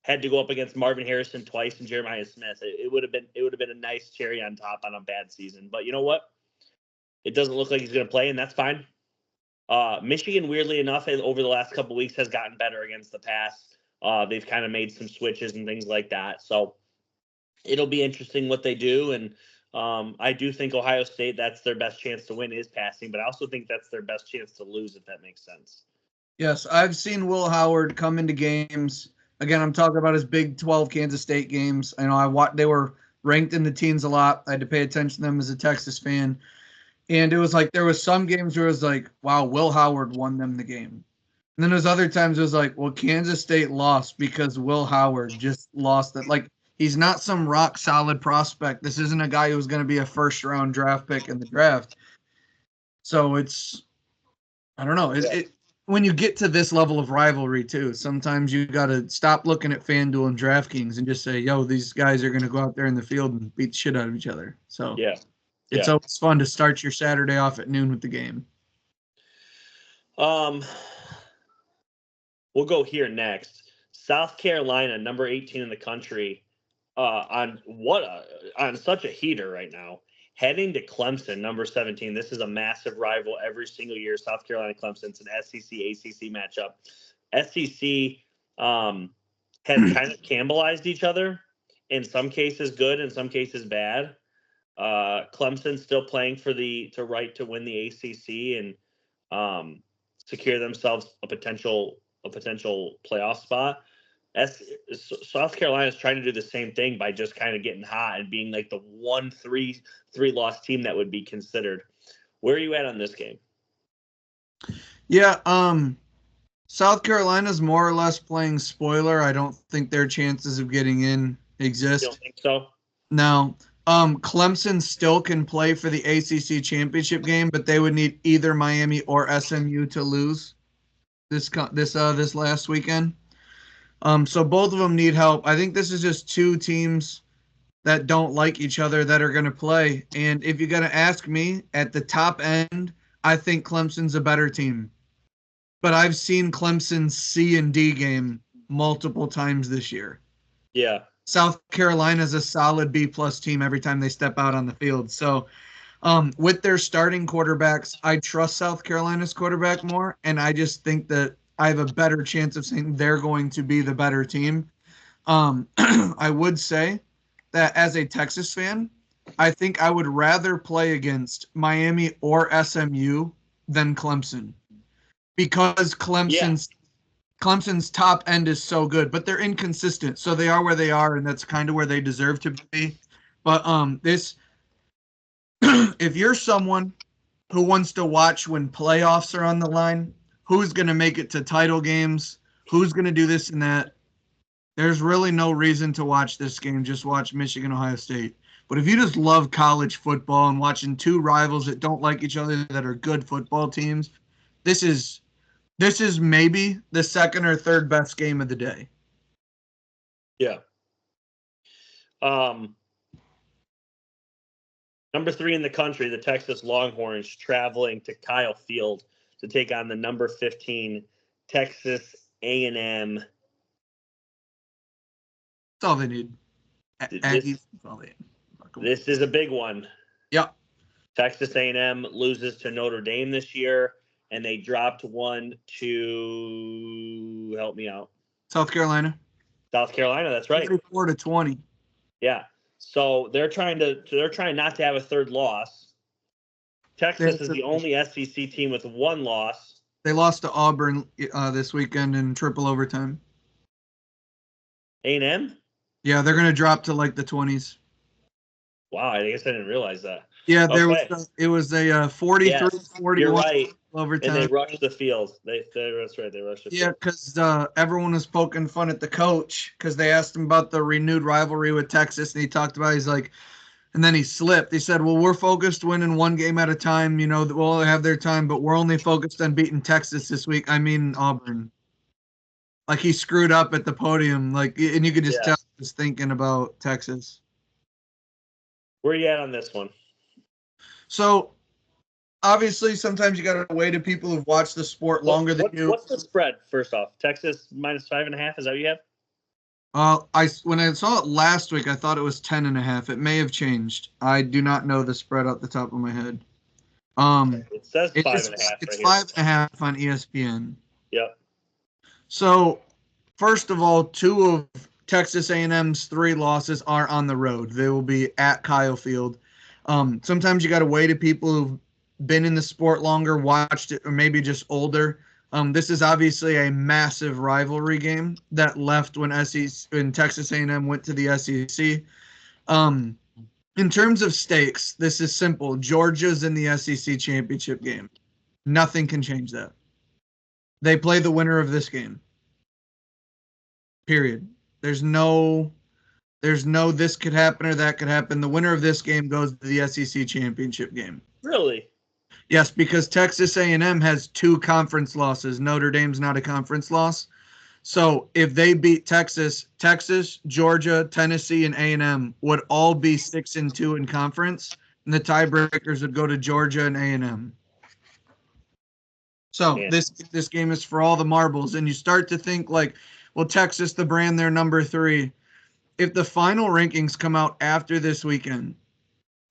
had to go up against Marvin Harrison twice and Jeremiah Smith. It would have been a nice cherry on top on a bad season. But you know what? It doesn't look like he's going to play, and that's fine. Michigan, weirdly enough, over the last couple of weeks has gotten better against the pass. They've kind of made some switches and things like that. So it'll be interesting what they do. And I do think Ohio State, that's their best chance to win, is passing. But I also think that's their best chance to lose, if that makes sense. Yes, I've seen Will Howard come into games. Again, I'm talking about his Big 12 Kansas State games. I know they were ranked in the teens a lot. I had to pay attention to them as a Texas fan. And it was like there was some games where it was like, wow, Will Howard won them the game. And then there's other times it was like, well, Kansas State lost because Will Howard just lost it. Like, he's not some rock solid prospect. This isn't a guy who's going to be a first round draft pick in the draft. So it's, I don't know. when you get to this level of rivalry too, sometimes you got to stop looking at FanDuel and DraftKings and just say, yo, these guys are going to go out there in the field and beat the shit out of each other. So Yeah. it's Yeah. always fun to start your Saturday off at noon with the game. We'll go here next. South Carolina, number 18 in the country, on such a heater right now, heading to Clemson, number 17. This is a massive rival every single year. South Carolina, Clemson. It's an SEC ACC matchup. SEC has kind of cannibalized each other. In some cases, good. In some cases, bad. Clemson's still playing for the right to win the ACC and secure themselves a potential playoff spot. South Carolina is trying to do the same thing by just kind of getting hot and being like the 1-3 loss team that would be considered. Where are you at on this game? Yeah, South Carolina's more or less playing spoiler. I don't think their chances of getting in exist. You don't think so? No. Clemson still can play for the ACC championship game, but they would need either Miami or SMU to lose this last weekend. So both of them need help. I think this is just two teams that don't like each other that are going to play. And if you're going to ask me, at the top end, I think Clemson's a better team. But I've seen Clemson's C and D game multiple times this year. Yeah. South Carolina's a solid B+ team every time they step out on the field. So with their starting quarterbacks, I trust South Carolina's quarterback more, and I just think that I have a better chance of saying they're going to be the better team. I would say that as a Texas fan, I think I would rather play against Miami or SMU than Clemson, because Clemson's top end is so good, but they're inconsistent. So they are where they are, and that's kind of where they deserve to be. But if you're someone who wants to watch when playoffs are on the line, who's going to make it to title games, who's going to do this and that, there's really no reason to watch this game. Just watch Michigan, Ohio State. But if you just love college football and watching two rivals that don't like each other that are good football teams, this is maybe the second or third best game of the day. Yeah. Number 3 in the country, the Texas Longhorns, traveling to Kyle Field to take on the number 15 Texas A&M. That's all they need. Aggies, that's all they need. This is a big one. Yep. Texas A&M loses to Notre Dame this year, and they dropped one to, help me out, South Carolina. South Carolina, that's right. 34-20. Yeah. So they're trying not to have a third loss. Texas is the only SEC team with one loss. They lost to Auburn this weekend in triple overtime. A&M? Yeah, they're going to drop to like the 20s. Wow, I guess I didn't realize that. Yeah, it was a 43-41 you're right. overtime. And they rushed the field. That's right. They rushed the field. Yeah, because everyone was poking fun at the coach because they asked him about the renewed rivalry with Texas, and he talked about, he's like, and then he slipped. He said, well, we're focused winning one game at a time. You know, we'll have their time, but we're only focused on beating Texas this week. I mean, Auburn. Like, he screwed up at the podium. Like, and you could just tell he was thinking about Texas. Where are you at on this one? So, obviously, sometimes you got to wait to people who've watched the sport longer than you. What's the spread, first off? Texas -5.5? Is that what you have? When I saw it last week, I thought it was 10.5. It may have changed. I do not know the spread off the top of my head. It says 5.5. It's 5.5 on ESPN. Yep. So, first of all, 2 of Texas A&M's 3 losses are on the road. They will be at Kyle Field. Sometimes you got to wait to people who've been in the sport longer, watched it, or maybe just older. This is obviously a massive rivalry game that left when Texas A&M went to the SEC. In terms of stakes, this is simple. Georgia's in the SEC championship game. Nothing can change that. They play the winner of this game. Period. There's no this could happen or that could happen. The winner of this game goes to the SEC championship game. Really? Yes, because Texas A&M has 2 conference losses. Notre Dame's not a conference loss. So if they beat Texas, Georgia, Tennessee, and A&M would all be 6-2 in conference, and the tiebreakers would go to Georgia and A&M. So Man. this game is for all the marbles, and you start to think like, well, Texas, the brand, they're number 3. If the final rankings come out after this weekend,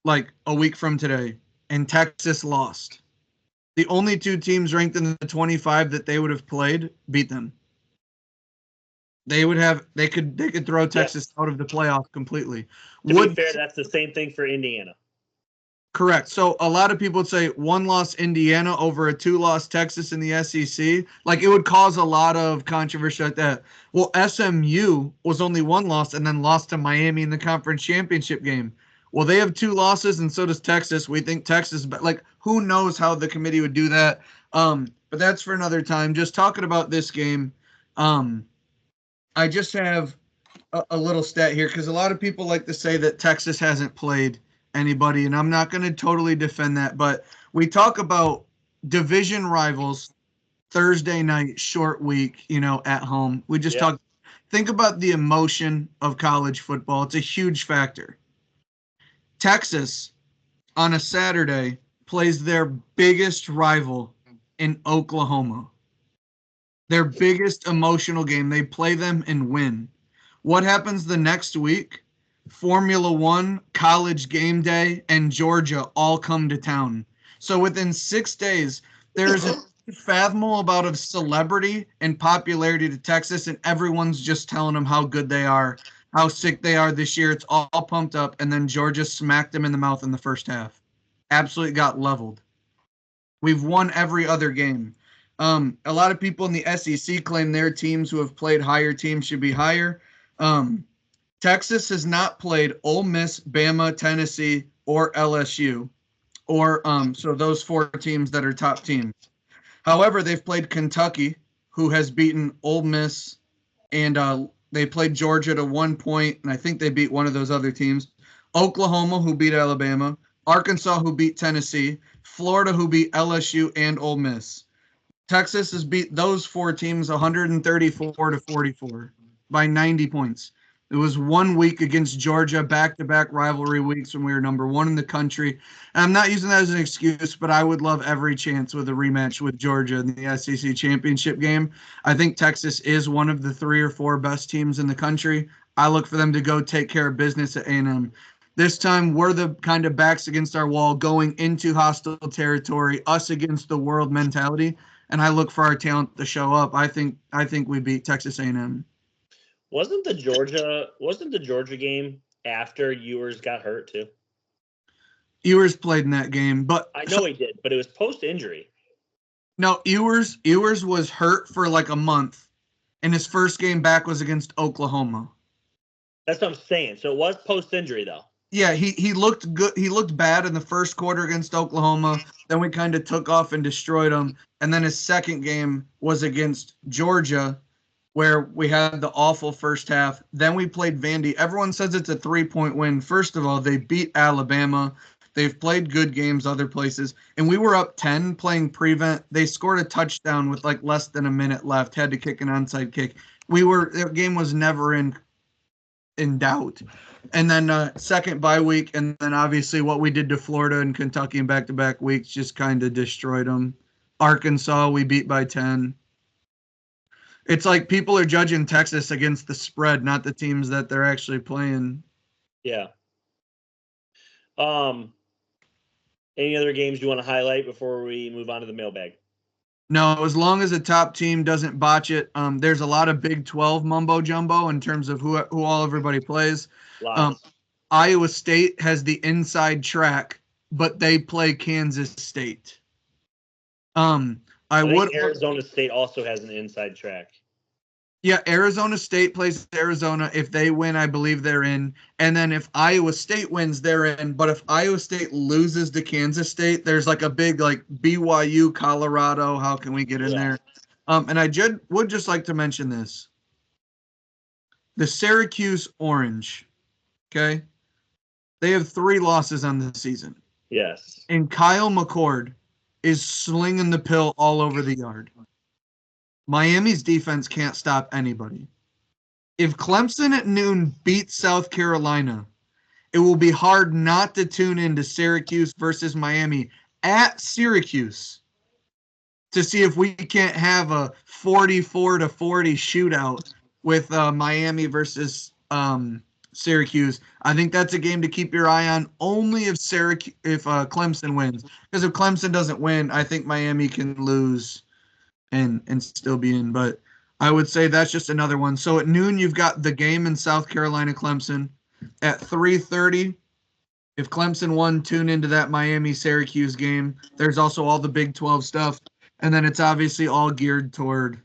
like a week from today, and Texas lost, the only 2 teams ranked in the 25 that they would have played beat them. They could throw Yeah. Texas out of the playoff completely. To be fair, that's the same thing for Indiana. Correct. So a lot of people would say 1-loss Indiana over a 2-loss Texas in the SEC. Like it would cause a lot of controversy like that. Well, SMU was only 1 loss and then lost to Miami in the conference championship game. Well, they have 2 losses and so does Texas. We think Texas, but like who knows how the committee would do that. But that's for another time. Just talking about this game. I just have a little stat here because a lot of people like to say that Texas hasn't played anybody, and I'm not going to totally defend that, but we talk about division rivals, Thursday night, short week, at home. We just talk. Think about the emotion of college football. It's a huge factor. Texas on a Saturday plays their biggest rival in Oklahoma. Their biggest emotional game. They play them and win. What happens the next week? Formula One, College Game Day, and Georgia all come to town. So within 6 days, there is a fathomable amount of celebrity and popularity to Texas, and everyone's just telling them how good they are, how sick they are this year. It's all pumped up, and then Georgia smacked them in the mouth in the first half. Absolutely got leveled. We've won every other game. A lot of people in the SEC claim their teams who have played higher teams should be higher. Texas has not played Ole Miss, Bama, Tennessee, or LSU, or so those 4 teams that are top teams. However, they've played Kentucky, who has beaten Ole Miss, and they played Georgia to 1 point, and I think they beat one of those other teams. Oklahoma, who beat Alabama, Arkansas, who beat Tennessee, Florida, who beat LSU and Ole Miss. Texas has beat those 4 teams 134 to 44 by 90 points. It was 1 week against Georgia, back-to-back rivalry weeks when we were number 1 in the country. And I'm not using that as an excuse, but I would love every chance with a rematch with Georgia in the SEC championship game. I think Texas is one of the 3 or 4 best teams in the country. I look for them to go take care of business at A&M. This time, we're the kind of backs against our wall going into hostile territory, us against the world mentality. And I look for our talent to show up. I think we beat Texas A&M. Wasn't the Georgia game after Ewers got hurt too? Ewers played in that game, but I know he did, but it was post injury. No, Ewers was hurt for like a month, and his first game back was against Oklahoma. That's what I'm saying. So it was post injury though. Yeah, he looked good. He looked bad in the first quarter against Oklahoma. Then we kind of took off and destroyed him. And then his second game was against Georgia, where we had the awful first half. Then we played Vandy. Everyone says it's a 3-point win. First of all, they beat Alabama. They've played good games other places. And we were up 10 playing prevent. They scored a touchdown with like less than a minute left, had to kick an onside kick. The game was never in doubt. And then second bye week, and then obviously what we did to Florida and Kentucky in back-to-back weeks just kind of destroyed them. Arkansas, we beat by 10. It's like people are judging Texas against the spread, not the teams that they're actually playing. Yeah. Any other games you want to highlight before we move on to the mailbag? No, as long as the top team doesn't botch it. There's a lot of Big 12 mumbo jumbo in terms of who all everybody plays. Iowa State has the inside track, but they play Kansas State. I think Arizona State also has an inside track. Yeah, Arizona State plays Arizona. If they win, I believe they're in. And then if Iowa State wins, they're in. But if Iowa State loses to Kansas State, there's like a big like BYU, Colorado. How can we get in there? And I would just like to mention this. The Syracuse Orange, okay? They have 3 losses on the season. Yes. And Kyle McCord is slinging the pill all over the yard. Miami's defense can't stop anybody. If Clemson at noon beats South Carolina, it will be hard not to tune into Syracuse versus Miami at Syracuse to see if we can't have a 44-40 shootout with Miami versus Syracuse. I think that's a game to keep your eye on only if Clemson wins. Because if Clemson doesn't win, I think Miami can lose and still be in. But I would say that's just another one. So at noon, you've got the game in South Carolina, Clemson. At 3:30, if Clemson won, tune into that Miami-Syracuse game. There's also all the Big 12 stuff. And then it's obviously all geared toward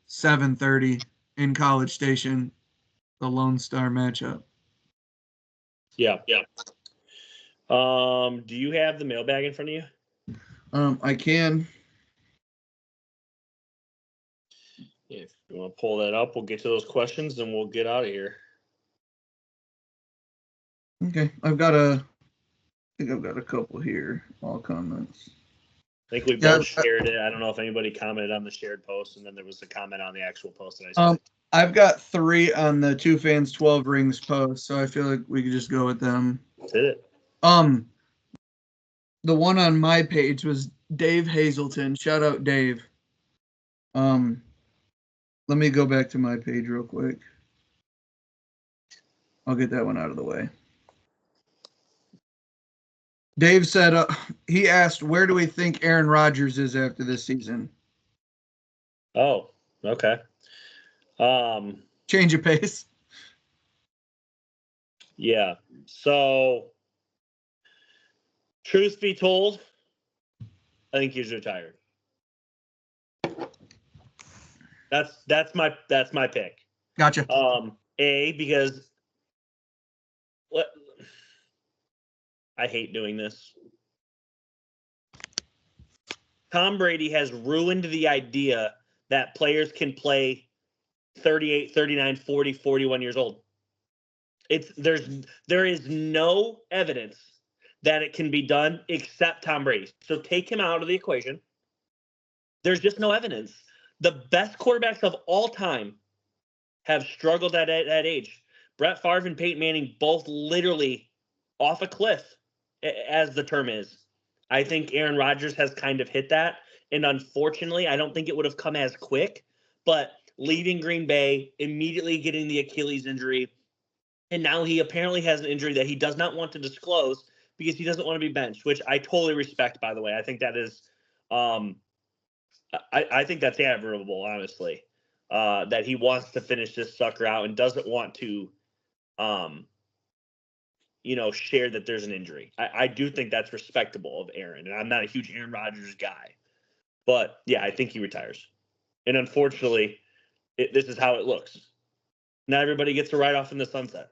7:30 in College Station, the Lone Star matchup. Yeah. Do you have the mailbag in front of you? I can. If you want to pull that up, we'll get to those questions and we'll get out of here. Okay, I think I've got a couple here. All comments. I think we both shared it. I don't know if anybody commented on the shared post, and then there was a comment on the actual post that I said. I've got 3 on the 2 Fans 12 Rings post, so I feel like we could just go with them. That's it. The one on my page was Dave Hazelton. Shout out Dave. Let me go back to my page real quick. I'll get that one out of the way. Dave said, he asked, where do we think Aaron Rodgers is after this season? Oh, okay. Change of pace. Yeah. So, truth be told, I think he's retired. That's my pick. Gotcha. Because I hate doing this. Tom Brady has ruined the idea that players can play 38, 39, 40, 41 years old. There is no evidence that it can be done except Tom Brady. So take him out of the equation. There's just no evidence. The best quarterbacks of all time have struggled at that age. Brett Favre and Peyton Manning both literally off a cliff, as the term is. I think Aaron Rodgers has kind of hit that. And unfortunately, I don't think it would have come as quick. But leaving Green Bay, immediately getting the Achilles injury, and now he apparently has an injury that he does not want to disclose because he doesn't want to be benched, which I totally respect, by the way. I think that is I think that's admirable, honestly, that he wants to finish this sucker out and doesn't want to share that there's an injury. I do think that's respectable of Aaron, and I'm not a huge Aaron Rodgers guy. But, yeah, I think he retires. And unfortunately, this is how it looks. Not everybody gets to ride off in the sunset.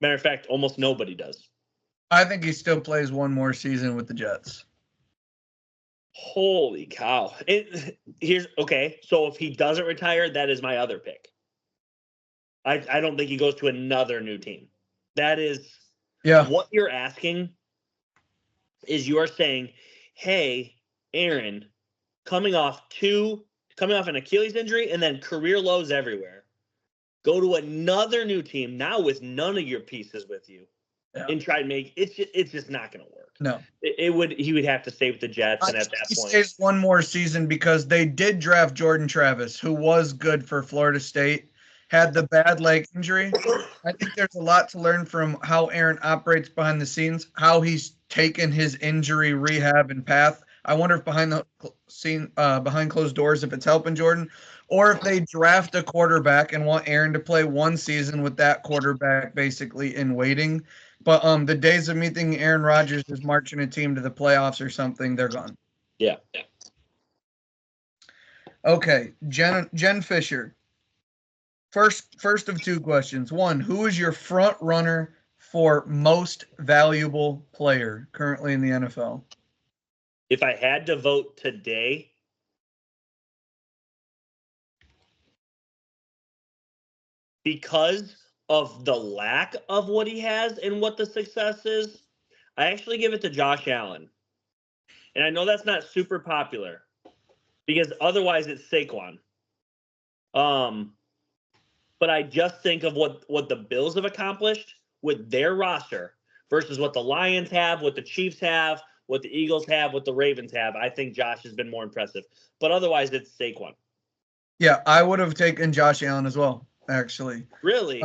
Matter of fact, almost nobody does. I think he still plays one more season with the Jets. Holy cow. Okay, so if he doesn't retire, that is my other pick. I don't think he goes to another new team. That is what you're asking is you are saying, hey, Aaron, coming off an Achilles injury and then career lows everywhere, go to another new team now with none of your pieces with you and try to make it's just not going to work. No, he would have to stay with the Jets, and at that he point, stays one more season because they did draft Jordan Travis, who was good for Florida State, had the bad leg injury. I think there's a lot to learn from how Aaron operates behind the scenes, how he's taken his injury rehab and path. I wonder if behind closed doors, if it's helping Jordan, or if they draft a quarterback and want Aaron to play one season with that quarterback basically in waiting. But the days of me thinking Aaron Rodgers is marching a team to the playoffs or something, they're gone. Yeah. Okay, Jen Fisher. First of 2 questions. 1, who is your front runner for most valuable player currently in the NFL? If I had to vote today, because of the lack of what he has and what the success is, I actually give it to Josh Allen. And I know that's not super popular because otherwise it's Saquon. But I just think of what the Bills have accomplished with their roster versus what the Lions have, what the Chiefs have, what the Eagles have, what the Ravens have. I think Josh has been more impressive. But otherwise, it's Saquon. Yeah, I would have taken Josh Allen as well, actually. Really?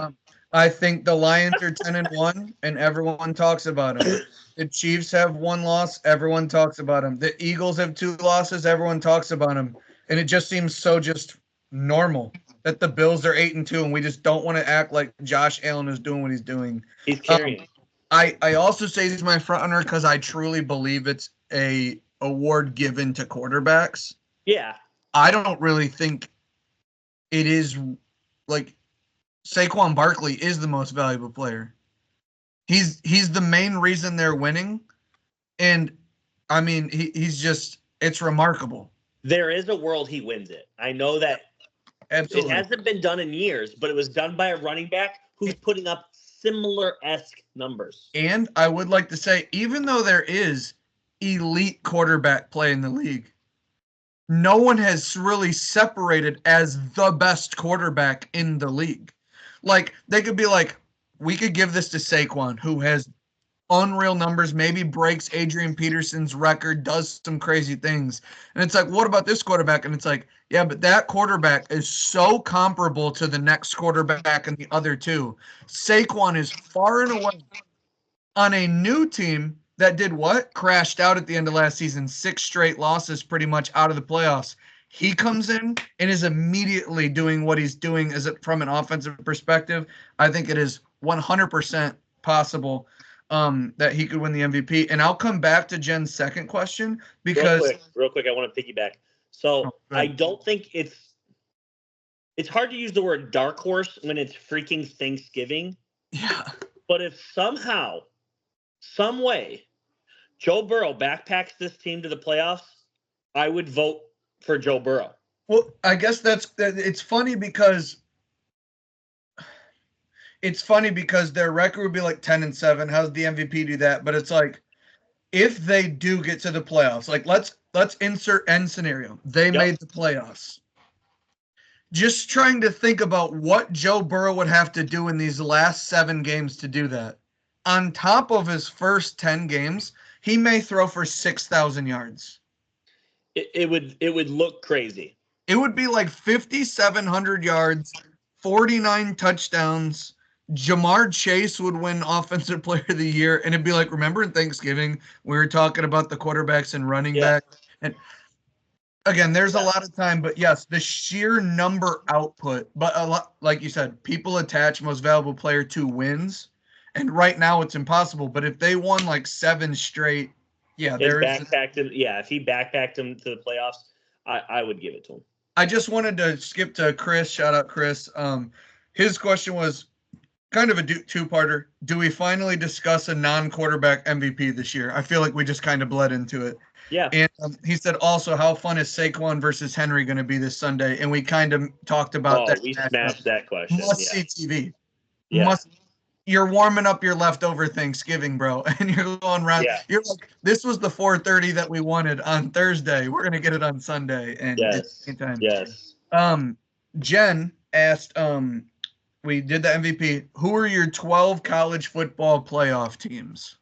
I think the Lions are 10-1, and everyone talks about them. The Chiefs have 1 loss, everyone talks about them. The Eagles have 2 losses, everyone talks about them. And it just seems so just normal that the Bills are 8-2, and we just don't want to act like Josh Allen is doing what he's doing. He's carrying. I also say he's my front runner because I truly believe it's a award given to quarterbacks. Yeah. I don't really think it is like Saquon Barkley is the most valuable player. He's the main reason they're winning. And I mean, he's just, it's remarkable. There is a world he wins it. I know that. Absolutely. It hasn't been done in years, but it was done by a running back who's putting up similar-esque numbers. And I would like to say, even though there is elite quarterback play in the league, no one has really separated as the best quarterback in the league. Like, they could be like, we could give this to Saquon, who has unreal numbers, maybe breaks Adrian Peterson's record, does some crazy things. And it's like, what about this quarterback? And it's like, yeah, but that quarterback is so comparable to the next quarterback and the other two. Saquon is far and away on a new team that did what? Crashed out at the end of last season, 6 straight losses pretty much out of the playoffs. He comes in and is immediately doing what he's doing from an offensive perspective. I think it is 100% possible that he could win the MVP. And I'll come back to Jen's second question because real quick, I want to piggyback. So I don't think it's hard to use the word dark horse when it's freaking Thanksgiving. Yeah. But if somehow, some way, Joe Burrow backpacks this team to the playoffs, I would vote for Joe Burrow. Well, I guess it's funny because their record would be like 10-7. How's the MVP do that? But it's like, if they do get to the playoffs, like let's insert end scenario. They made the playoffs. Just trying to think about what Joe Burrow would have to do in these last 7 games to do that. On top of his first 10 games, he may throw for 6,000 yards. It would look crazy. It would be like 5,700 yards, 49 touchdowns. Jamar Chase would win Offensive Player of the Year, and it'd be like, remember in Thanksgiving we were talking about the quarterbacks and running back, and again, there's a lot of time, but yes, the sheer number output. But a lot, like you said, people attach most valuable player to wins, and right now it's impossible. But if they won like 7 straight, if he backpacked him to the playoffs, I would give it to him. I just wanted to skip to Chris. Shout out Chris. His question was kind of a 2-parter. Do we finally discuss a non-quarterback MVP this year? I feel like we just kind of bled into it. Yeah. And he said also, how fun is Saquon versus Henry going to be this Sunday? And we kind of talked about that. We smashed that question. Must-see TV. Yeah. You're warming up your leftover Thanksgiving, bro, and you're going around. Yeah. You're like, this was the 4:30 that we wanted on Thursday. We're gonna get it on Sunday, and it's time. Yes. Jen asked, we did the MVP. Who are your 12 college football playoff teams?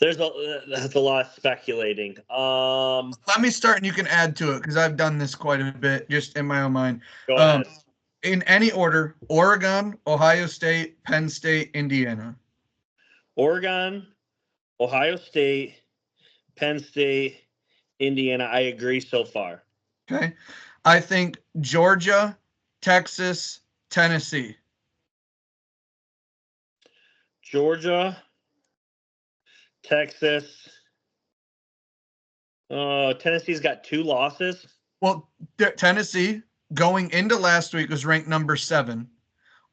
That's a lot of speculating. Let me start, and you can add to it because I've done this quite a bit, just in my own mind. Go ahead. In any order: Oregon, Ohio State, Penn State, Indiana. Oregon, Ohio State, Penn State, Indiana. I agree so far. Okay. I think Georgia, Texas, Tennessee. Georgia, Texas. Tennessee's got 2 losses. Well, Tennessee, going into last week, was ranked number 7.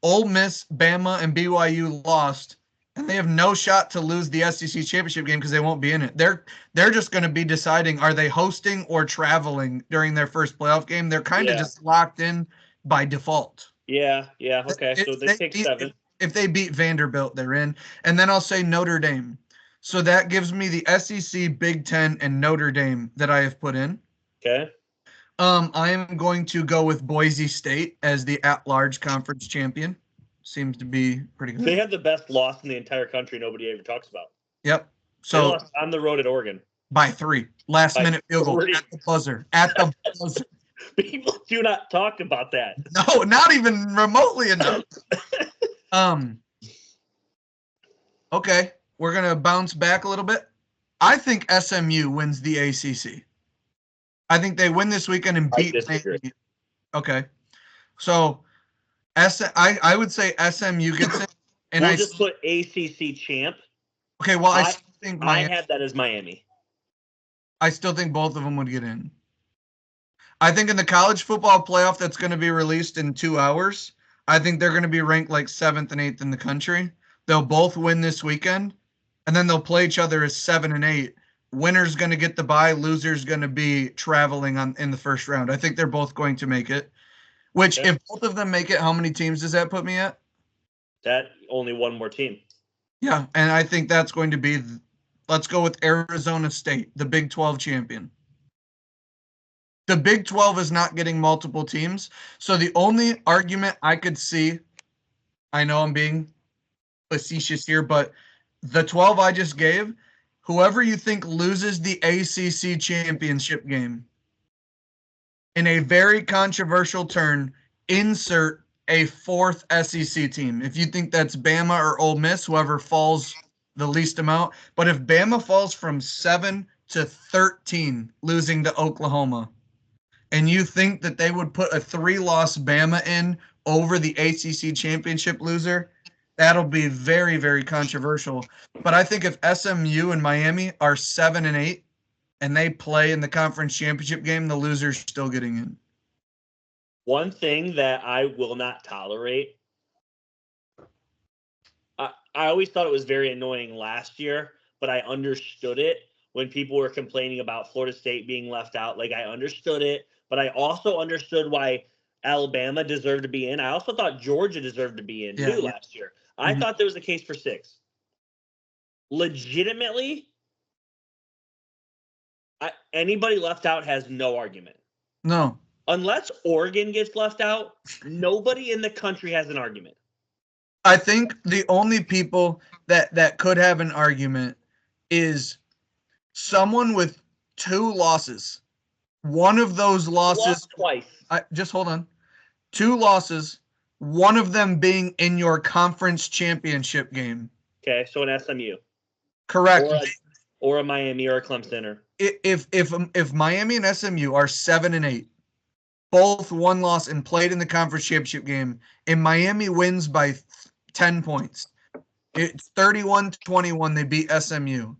Ole Miss, Bama, and BYU lost, and they have no shot to lose the SEC championship game because they won't be in it. They're just going to be deciding, are they hosting or traveling during their first playoff game? They're kind of just locked in by default. Yeah, okay. So they take 7. If they beat Vanderbilt, they're in. And then I'll say Notre Dame. So that gives me the SEC, Big Ten, and Notre Dame that I have put in. Okay. I am going to go with Boise State as the at-large conference champion. Seems to be pretty good. They had the best loss in the entire country. Nobody ever talks about. Yep. They So lost on the road at Oregon by 3, last by minute field goal 3. at the buzzer. At the buzzer. People do not talk about that. No, not even remotely enough. Okay, we're gonna bounce back a little bit. I think SMU wins the ACC. I think they win this weekend and beat disagree. Miami. Okay, so I would say SMU gets it, and we'll just put ACC champ. Okay, well, I still think I have that as Miami. I still think both of them would get in. I think in the college football playoff that's going to be released in 2 hours, I think they're going to be ranked like 7th and 8th in the country. They'll both win this weekend, and then they'll play each other as 7 and 8. Winner's going to get the bye, loser's going to be traveling in the first round. I think they're both going to make it. Which, if both of them make it, how many teams does that put me at? That only one more team. Yeah, and I think that's going to be, let's go with Arizona State, the Big 12 champion. The Big 12 is not getting multiple teams. So the only argument I could see, I know I'm being facetious here, but the 12 I just gave, whoever you think loses the ACC championship game, in a very controversial turn, insert a 4th SEC team. If you think that's Bama or Ole Miss, whoever falls the least amount. But if Bama falls from 7 to 13, losing to Oklahoma, and you think that they would put a 3-loss Bama in over the ACC championship loser, that'll be very, very controversial. But I think if SMU and Miami are 7 and 8 and they play in the conference championship game, the loser's still getting in. One thing that I will not tolerate, I always thought it was very annoying last year, but I understood it when people were complaining about Florida State being left out. Like, I understood it, but I also understood why Alabama deserved to be in. I also thought Georgia deserved to be in last year. I thought there was a case for 6. Legitimately, anybody left out has no argument. No. Unless Oregon gets left out, nobody in the country has an argument. I think the only people that could have an argument is someone with 2 losses. One of those losses twice. Just hold on. 2 losses, one of them being in your conference championship game. Okay, so an SMU. Correct. Or a Miami or a Clemson. If Miami and SMU are 7 and 8, both 1 loss and played in the conference championship game, and Miami wins by 10 points. It's 31-21. They beat SMU.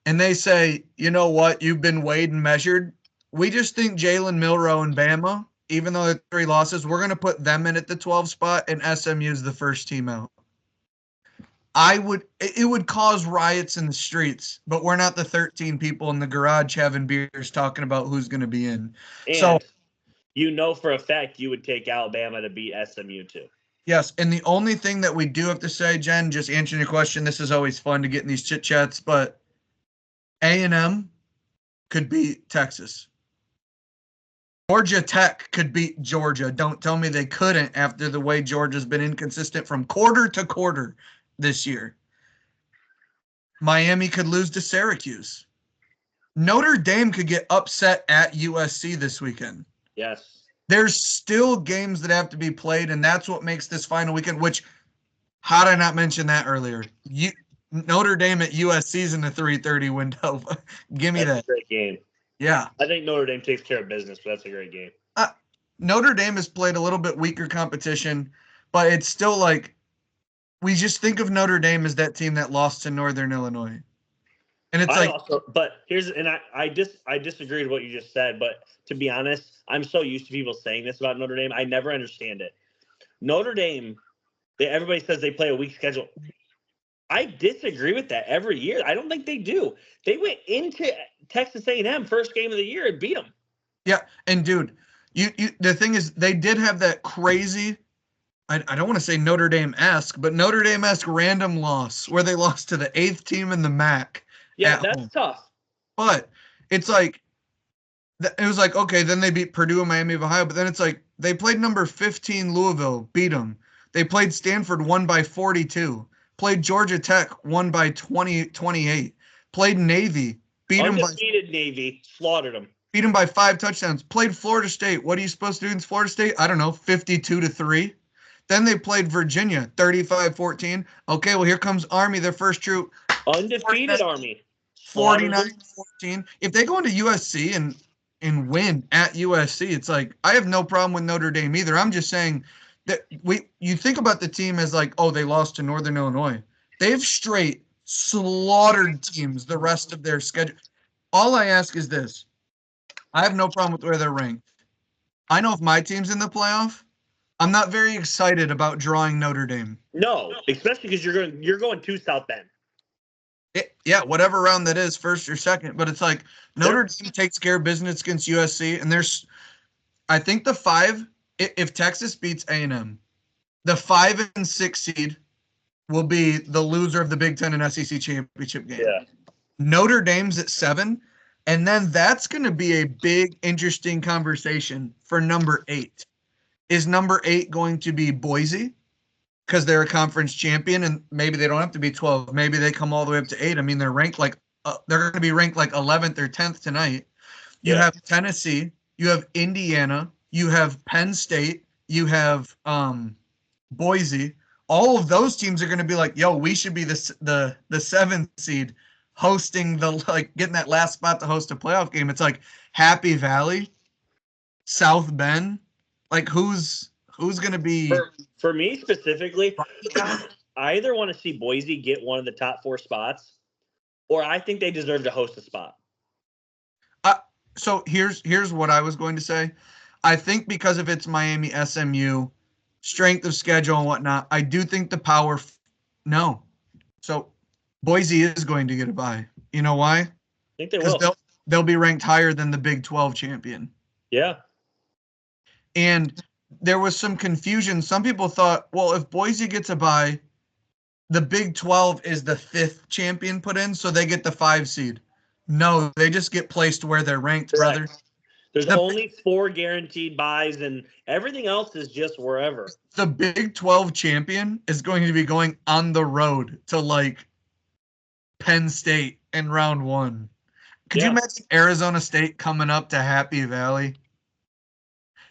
And they say, you know what? You've been weighed and measured. We just think Jalen Milroe and Bama, even though they're 3 losses, we're going to put them in at the 12 spot, and SMU is the first team out. It would cause riots in the streets, but we're not the 13 people in the garage having beers talking about who's going to be in. And so, you know for a fact you would take Alabama to beat SMU too. Yes, and the only thing that we do have to say, Jen, just answering your question, this is always fun to get in these chit-chats, but A&M could beat Texas. Georgia Tech could beat Georgia. Don't tell me they couldn't after the way Georgia's been inconsistent from quarter to quarter this year. Miami could lose to Syracuse. Notre Dame could get upset at USC this weekend. Yes. There's still games that have to be played, and that's what makes this final weekend, which, how did I not mention that earlier? Notre Dame at USC is in the 3:30 window. Give me That's a great game. Yeah. I think Notre Dame takes care of business, but that's a great game. Notre Dame has played a little bit weaker competition, but it's still like, we just think of Notre Dame as that team that lost to Northern Illinois. And it's I disagree with what you just said, but to be honest, I'm so used to people saying this about Notre Dame, I never understand it. Notre Dame, everybody says they play a weak schedule. I disagree with that every year. I don't think they do. They went into Texas A&M first game of the year and beat them. Yeah, and dude, you the thing is, they did have that crazy I don't want to say Notre Dame-esque, but Notre Dame-esque random loss where they lost to the 8th team in the MAC Yeah, at that's home. tough. But it's like, it was like, okay, then they beat Purdue and Miami of Ohio, but then it's like they played number 15 Louisville, beat them. They played Stanford, won by 42. Played Georgia Tech, won by 28. Played Navy, Undefeated Navy, slaughtered them. beat them by 5 touchdowns. Played Florida State. What are you supposed to do in Florida State? I don't know, 52-3. Then they played Virginia, 35-14. Okay, well, here comes Army, their first troop. Undefeated Army. 49-14. If they go into USC and win at USC, it's like, I have no problem with Notre Dame either. I'm just saying that you think about the team as like, oh, they lost to Northern Illinois. They've straight slaughtered teams the rest of their schedule. All I ask is this. I have no problem with where they're ranked. I know if my team's in the playoff, I'm not very excited about drawing Notre Dame. No, especially because you're going to South Bend. Yeah, whatever round that is, first or second. But it's like Notre Dame takes care of business against USC, and I think the 5, if Texas beats A&M, the 5 and 6 seed will be the loser of the Big Ten and SEC championship game. Yeah. Notre Dame's at 7, and then that's going to be a big, interesting conversation for number 8. Is number 8 going to be Boise? Because they're a conference champion, and maybe they don't have to be 12. Maybe they come all the way up to 8. I mean, they're ranked like they're going to be ranked like 11th or 10th tonight. You have Tennessee, you have Indiana, you have Penn State, you have Boise. All of those teams are going to be like, yo, we should be the 7th seed, hosting getting that last spot to host a playoff game. It's like Happy Valley, South Bend, like who's going to be for me specifically? I either want to see Boise get one of the top 4 spots, or I think they deserve to host a spot. So here's what I was going to say. I think because if it's Miami, SMU, strength of schedule and whatnot, I do think the power. No, so Boise is going to get a bye. You know why? I think they will. They'll be ranked higher than the Big 12 champion. Yeah. And there was some confusion. Some people thought, well, if Boise gets a bye, the Big 12 is the 5th champion put in, so they get the 5 seed. No, they just get placed where they're ranked, Correct. brother. There's only 4 guaranteed buys, and everything else is just wherever. The Big 12 champion is going to be going on the road to like Penn State in round 1. Could you imagine Arizona State coming up to Happy Valley?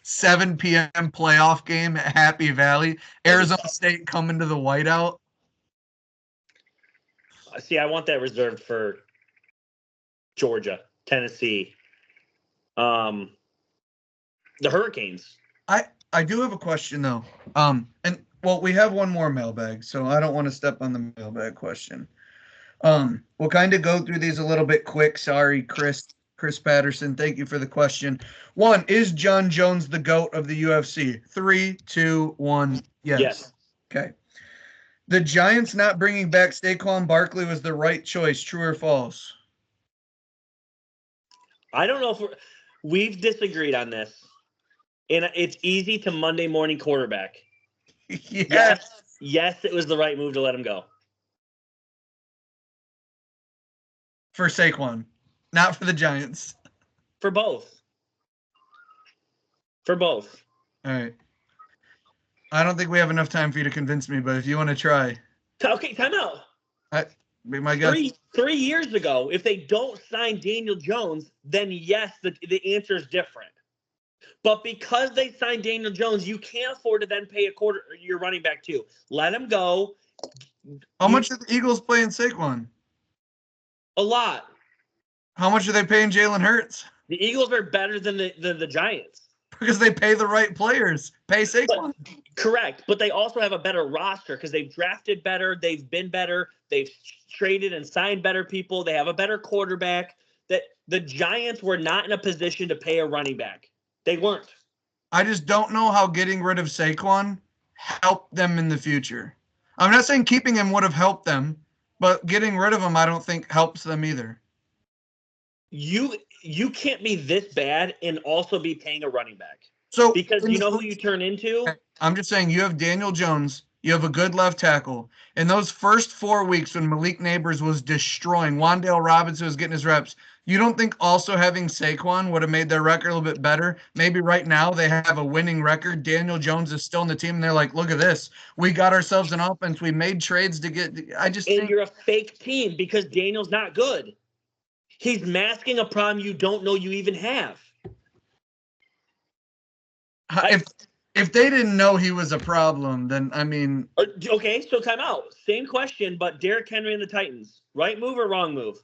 7 p.m. playoff game at Happy Valley. Arizona State coming to the whiteout. See, I want that reserved for Georgia, Tennessee, the Hurricanes. I do have a question though. We have one more mailbag, so I don't want to step on the mailbag question. We'll kind of go through these a little bit quick. Sorry, Chris Patterson. Thank you for the question. 1, is John Jones the GOAT of the UFC? 3, 2, 1. Yes. Okay. The Giants not bringing back Saquon Barkley was the right choice. True or false? I don't know if we've disagreed on this, and it's easy to Monday morning quarterback. Yes. Yes, it was the right move to let him go. For Saquon, not for the Giants. For both. All right. I don't think we have enough time for you to convince me, but if you want to try. Okay, time out. Be my guess. 3 years ago, if they don't sign Daniel Jones, then yes, the answer is different. But because they signed Daniel Jones, you can't afford to then pay your running back too. Let him go. How much are the Eagles paying Saquon? A lot. How much are they paying Jalen Hurts? The Eagles are better than the Giants. Because they pay the right players. Pay Saquon. Correct. But they also have a better roster because they've drafted better. They've been better. They've traded and signed better people. They have a better quarterback. That the Giants were not in a position to pay a running back. They weren't. I just don't know how getting rid of Saquon helped them in the future. I'm not saying keeping him would have helped them, but getting rid of him I don't think helps them either. You can't be this bad and also be paying a running back. So Because you know who you turn into? I'm just saying you have Daniel Jones, you have a good left tackle. In those first 4 weeks when Malik Neighbors was destroying, Wan'Dale Robinson was getting his reps. You don't think also having Saquon would have made their record a little bit better? Maybe right now they have a winning record. Daniel Jones is still in the team, and they're like, look at this. We got ourselves an offense. We made trades to get – I just And think – you're a fake team because Daniel's not good. He's masking a problem you don't know you even have. If they didn't know he was a problem, then, I mean – Okay, so time out. Same question, but Derrick Henry and the Titans. Right move or wrong move?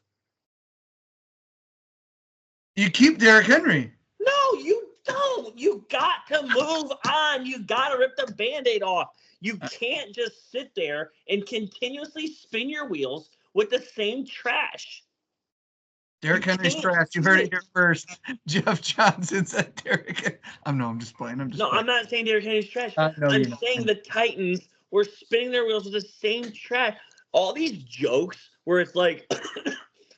You keep Derrick Henry. No, you don't. You got to move on. You got to rip the Band-Aid off. You can't just sit there and continuously spin your wheels with the same trash. Derrick Henry's trash. You heard it here first. Jeff Johnson said Derrick. I'm just playing. I'm not saying Derrick Henry's trash. I'm saying the Titans were spinning their wheels with the same trash. All these jokes where it's like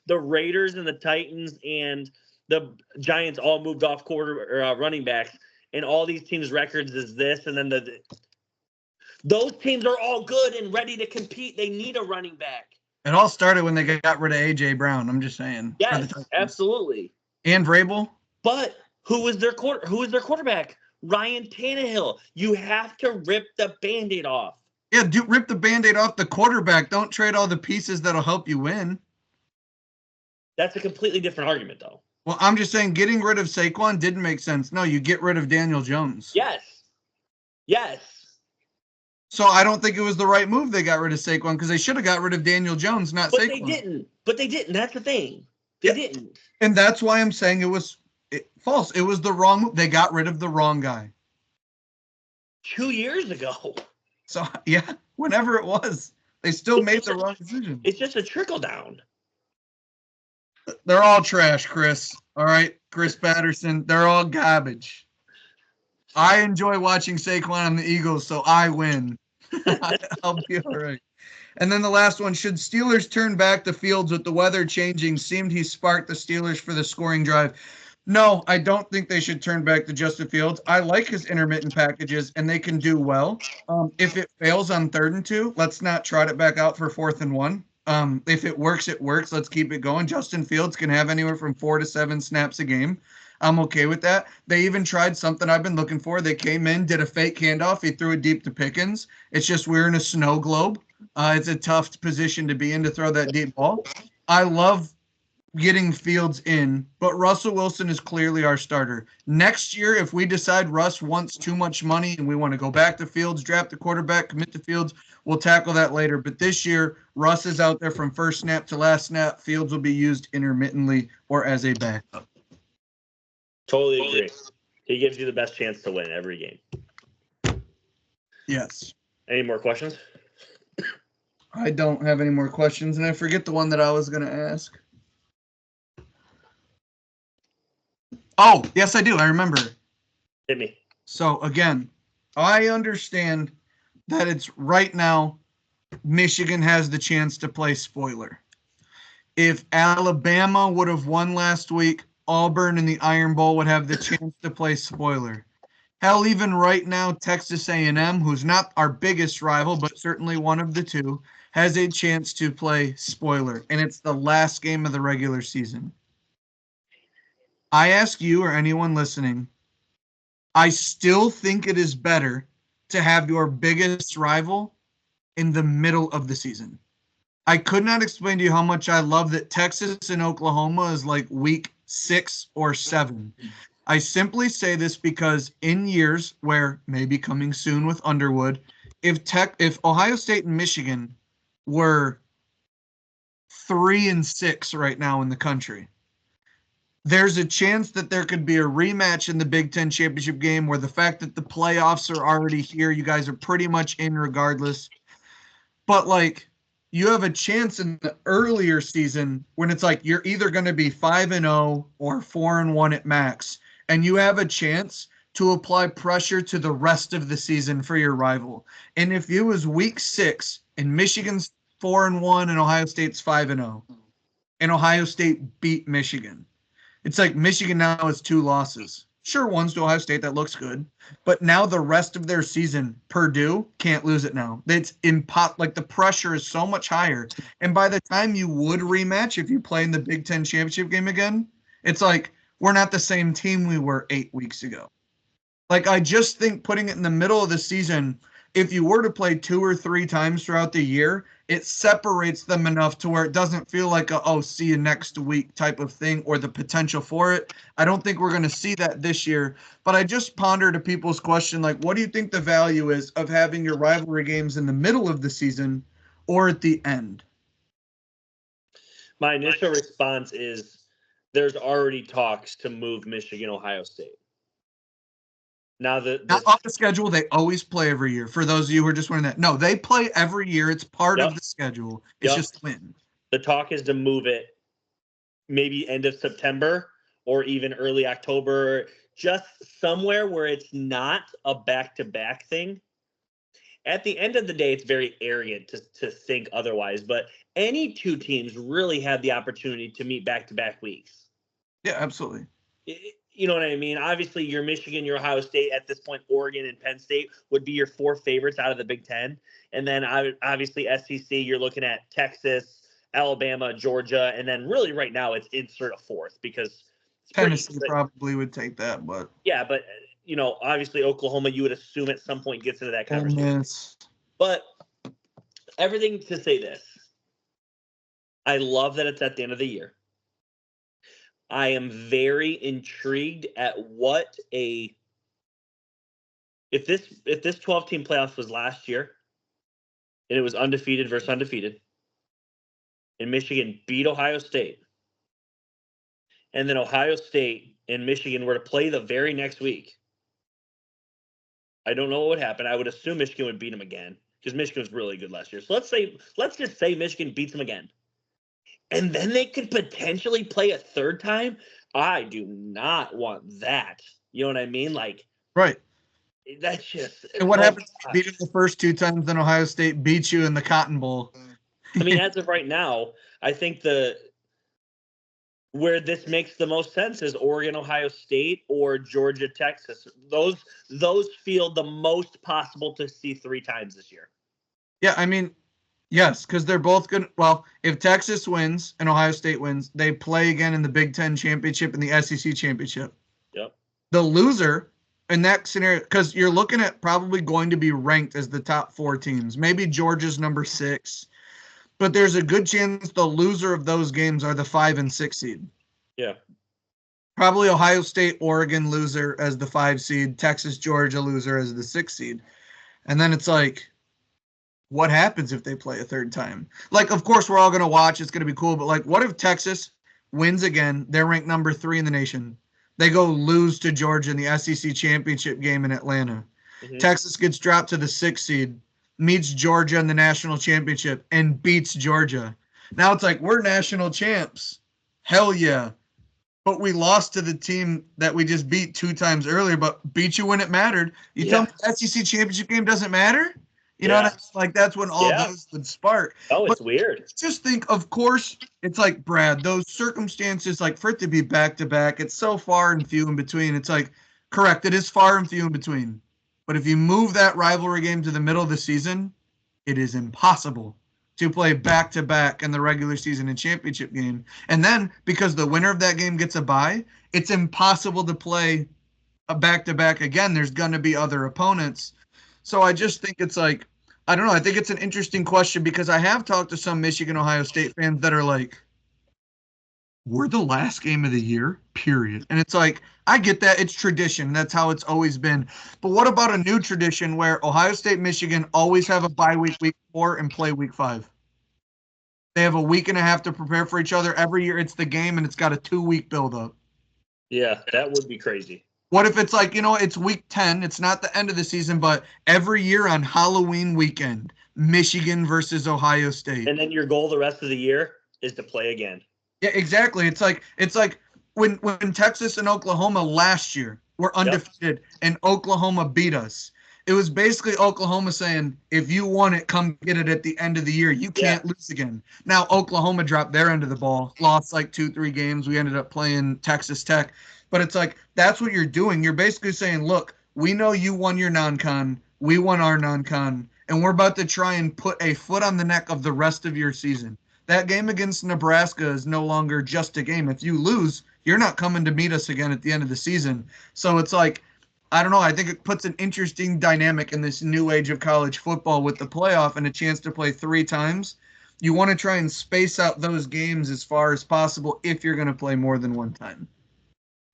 the Raiders and the Titans and the Giants all moved off running backs, and all these teams' records is this, and then those teams are all good and ready to compete. They need a running back. It all started when they got rid of A.J. Brown. I'm just saying. Yes, absolutely. And Vrabel. But who is their quarterback? Ryan Tannehill. You have to rip the Band-Aid off. Yeah, rip the Band-Aid off the quarterback. Don't trade all the pieces that'll help you win. That's a completely different argument, though. Well, I'm just saying getting rid of Saquon didn't make sense. No, you get rid of Daniel Jones. Yes. So I don't think it was the right move they got rid of Saquon because they should have got rid of Daniel Jones, not Saquon. But they didn't. That's the thing. They didn't. And that's why I'm saying it was false. It was the wrong move. They got rid of the wrong guy. 2 years ago. So, yeah, whenever it was, they still made the wrong decision. It's just a trickle down. They're all trash, Chris. All right, Chris Patterson. They're all garbage. I enjoy watching Saquon on the Eagles, so I win. I'll be all right. And then the last one, should Steelers turn back the Fields with the weather changing? Seemed he sparked the Steelers for the scoring drive. No, I don't think they should turn back to Justin Fields. I like his intermittent packages, and they can do well. If it fails on 3rd and 2, let's not trot it back out for 4th and 1. If it works, it works. Let's keep it going. Justin Fields can have anywhere from 4 to 7 snaps a game. I'm okay with that. They even tried something I've been looking for. They came in, did a fake handoff. He threw it deep to Pickens. It's just we're in a snow globe. It's a tough position to be in to throw that deep ball. I love getting Fields in, but Russell Wilson is clearly our starter. Next year, if we decide Russ wants too much money and we want to go back to Fields, draft the quarterback, commit to Fields, we'll tackle that later. But this year, Russ is out there from first snap to last snap. Fields will be used intermittently or as a backup. Totally agree. He gives you the best chance to win every game. Yes. Any more questions? I don't have any more questions, and I forget the one that I was going to ask. Oh, yes, I do. I remember. Hit me. So, again, I understand that it's right now Michigan has the chance to play spoiler. If Alabama would have won last week, Auburn and the Iron Bowl would have the chance to play spoiler. Hell, even right now, Texas A&M, who's not our biggest rival, but certainly one of the two, has a chance to play spoiler, and it's the last game of the regular season. I ask you or anyone listening, I still think it is better to have your biggest rival in the middle of the season. I could not explain to you how much I love that Texas and Oklahoma is like week 6 or 7. I simply say this because in years where maybe coming soon with Underwood, if Ohio State and Michigan were 3-6 right now in the country, there's a chance that there could be a rematch in the Big Ten championship game where the fact that the playoffs are already here, you guys are pretty much in regardless. But like, you have a chance in the earlier season when it's like you're either going to be 5-0 or 4-1 at max, and you have a chance to apply pressure to the rest of the season for your rival. And if it was week 6 and Michigan's 4-1 and Ohio State's 5-0, and Ohio State beat Michigan, it's like Michigan now has 2 losses. Sure, one's to Ohio State, that looks good. But now the rest of their season, Purdue can't lose it now. It's like the pressure is so much higher. And by the time you would rematch, if you play in the Big Ten championship game again, it's like we're not the same team we were 8 weeks ago. Like, I just think putting it in the middle of the season, if you were to play 2 or 3 times throughout the year, it separates them enough to where it doesn't feel like a, oh, see you next week type of thing, or the potential for it. I don't think we're going to see that this year. But I just ponder to people's question, like, what do you think the value is of having your rivalry games in the middle of the season or at the end? My initial response is there's already talks to move Michigan, Ohio State. Now Not off the schedule, they always play every year. For those of you who are just wondering that, no, they play every year. It's part of the schedule. It's just when. The talk is to move it maybe end of September or even early October, just somewhere where it's not a back-to-back thing. At the end of the day, it's very arrogant to think otherwise, but any two teams really have the opportunity to meet back-to-back weeks. Yeah, absolutely. You know what I mean? Obviously, your Michigan, your Ohio State, at this point, Oregon and Penn State would be your 4 favorites out of the Big Ten. And then obviously SEC, you're looking at Texas, Alabama, Georgia, and then really right now it's insert a 4th because Tennessee probably would take that, but yeah, but obviously Oklahoma, you would assume at some point gets into that conversation. But everything to say this, I love that it's at the end of the year. I am very intrigued at if this 12-team playoffs was last year and it was undefeated versus undefeated, and Michigan beat Ohio State, and then Ohio State and Michigan were to play the very next week, I don't know what would happen. I would assume Michigan would beat them again because Michigan was really good last year. So let's just say Michigan beats them again. And then they could potentially play a third time. I do not want that. You know what I mean? Like, right. That's just. And what happens if you beat them the first 2 times, then Ohio State beats you in the Cotton Bowl? I mean, as of right now, I think where this makes the most sense is Oregon, Ohio State, or Georgia, Texas. Those feel the most possible to see 3 times this year. Yeah, I mean, yes, because they're both good. Well, if Texas wins and Ohio State wins, they play again in the Big Ten championship and the SEC championship. Yep. The loser in that scenario, because you're looking at probably going to be ranked as the top 4 teams. Maybe Georgia's number 6, but there's a good chance the loser of those games are the 5 and 6 seed. Yeah. Probably Ohio State, Oregon loser as the 5 seed, Texas, Georgia loser as the 6 seed. And then it's like, what happens if they play a third time? Like, of course, we're all going to watch. It's going to be cool. But, like, what if Texas wins again? They're ranked number 3 in the nation. They go lose to Georgia in the SEC championship game in Atlanta. Mm-hmm. Texas gets dropped to the 6th seed, meets Georgia in the national championship, and beats Georgia. Now it's like, we're national champs. Hell yeah. But we lost to the team that we just beat 2 times earlier, but beat you when it mattered. You tell me the SEC championship game doesn't matter? You know what I mean? Like, that's when all those would spark. Oh, it's weird. Just think, of course, it's like, Brad, those circumstances, like, for it to be back-to-back, it's so far and few in between. It's like, correct, it is far and few in between. But if you move that rivalry game to the middle of the season, it is impossible to play back-to-back in the regular season and championship game. And then, because the winner of that game gets a bye, it's impossible to play a back-to-back again. There's going to be other opponents. So I just think it's like, I don't know. I think it's an interesting question because I have talked to some Michigan, Ohio State fans that are like, we're the last game of the year, period. And it's like, I get that. It's tradition. That's how it's always been. But what about a new tradition where Ohio State, Michigan always have a bye week 4, and play week 5? They have a week and a half to prepare for each other. Every year it's the game, and it's got a 2-week buildup. Yeah, that would be crazy. What if it's like, it's week 10. It's not the end of the season, but every year on Halloween weekend, Michigan versus Ohio State. And then your goal the rest of the year is to play again. Yeah, exactly. It's like when Texas and Oklahoma last year were undefeated and Oklahoma beat us. It was basically Oklahoma saying, if you want it, come get it at the end of the year. You can't lose again. Now, Oklahoma dropped their end of the ball, lost like 2-3 games. We ended up playing Texas Tech. But it's like, that's what you're doing. You're basically saying, look, we know you won your non-con, we won our non-con, and we're about to try and put a foot on the neck of the rest of your season. That game against Nebraska is no longer just a game. If you lose, you're not coming to meet us again at the end of the season. So it's like, I don't know. I think it puts an interesting dynamic in this new age of college football with the playoff and a chance to play 3 times. You want to try and space out those games as far as possible if you're going to play more than one time.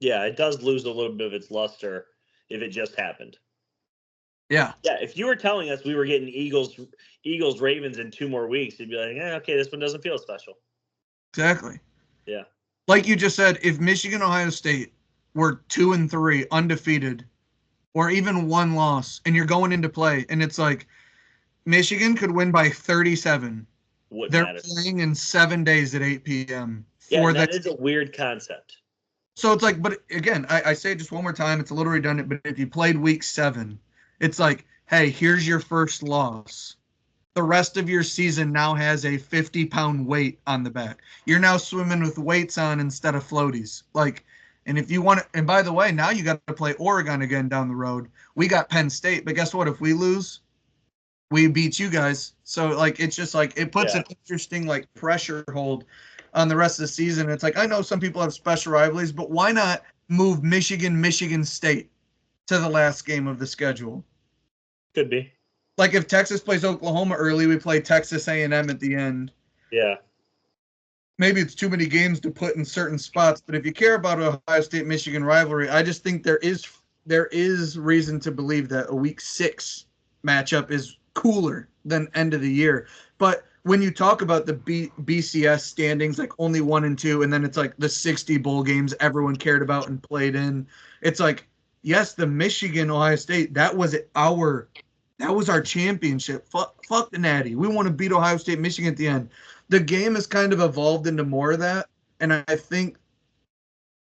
Yeah, it does lose a little bit of its luster if it just happened. Yeah. Yeah, if you were telling us we were getting Eagles Ravens in 2 more weeks, you'd be like, okay, this one doesn't feel special. Exactly. Yeah. Like you just said, if Michigan, Ohio State were 2-3, undefeated, or even one loss, and you're going into play, and it's like Michigan could win by 37. Wouldn't They're matter. playing in 7 days at 8 p.m. Yeah, for that the. is a weird concept. So it's like, but again, I say it just one more time. It's a little redundant, but if you played week 7, it's like, hey, here's your first loss. The rest of your season now has a 50-pound weight on the back. You're now swimming with weights on instead of floaties. Like, and if you want to, and by the way, now you got to play Oregon again down the road. We got Penn State, but guess what? If we lose, we beat you guys. So like, it's just like it puts an interesting like pressure hold on the rest of the season. It's like, I know some people have special rivalries, but why not move Michigan State to the last game of the schedule? Could be. Like if Texas plays Oklahoma early, we play Texas A&M at the end. Yeah. Maybe it's too many games to put in certain spots, but if you care about Ohio State Michigan rivalry, I just think there is reason to believe that a week 6 matchup is cooler than end of the year. But when you talk about the BCS standings, like only 1 and 2, and then it's like the 60 bowl games everyone cared about and played in, it's like, yes, the Michigan Ohio State, that was our championship. Fuck the Natty. We want to beat Ohio State, Michigan at the end. The game has kind of evolved into more of that, and I think,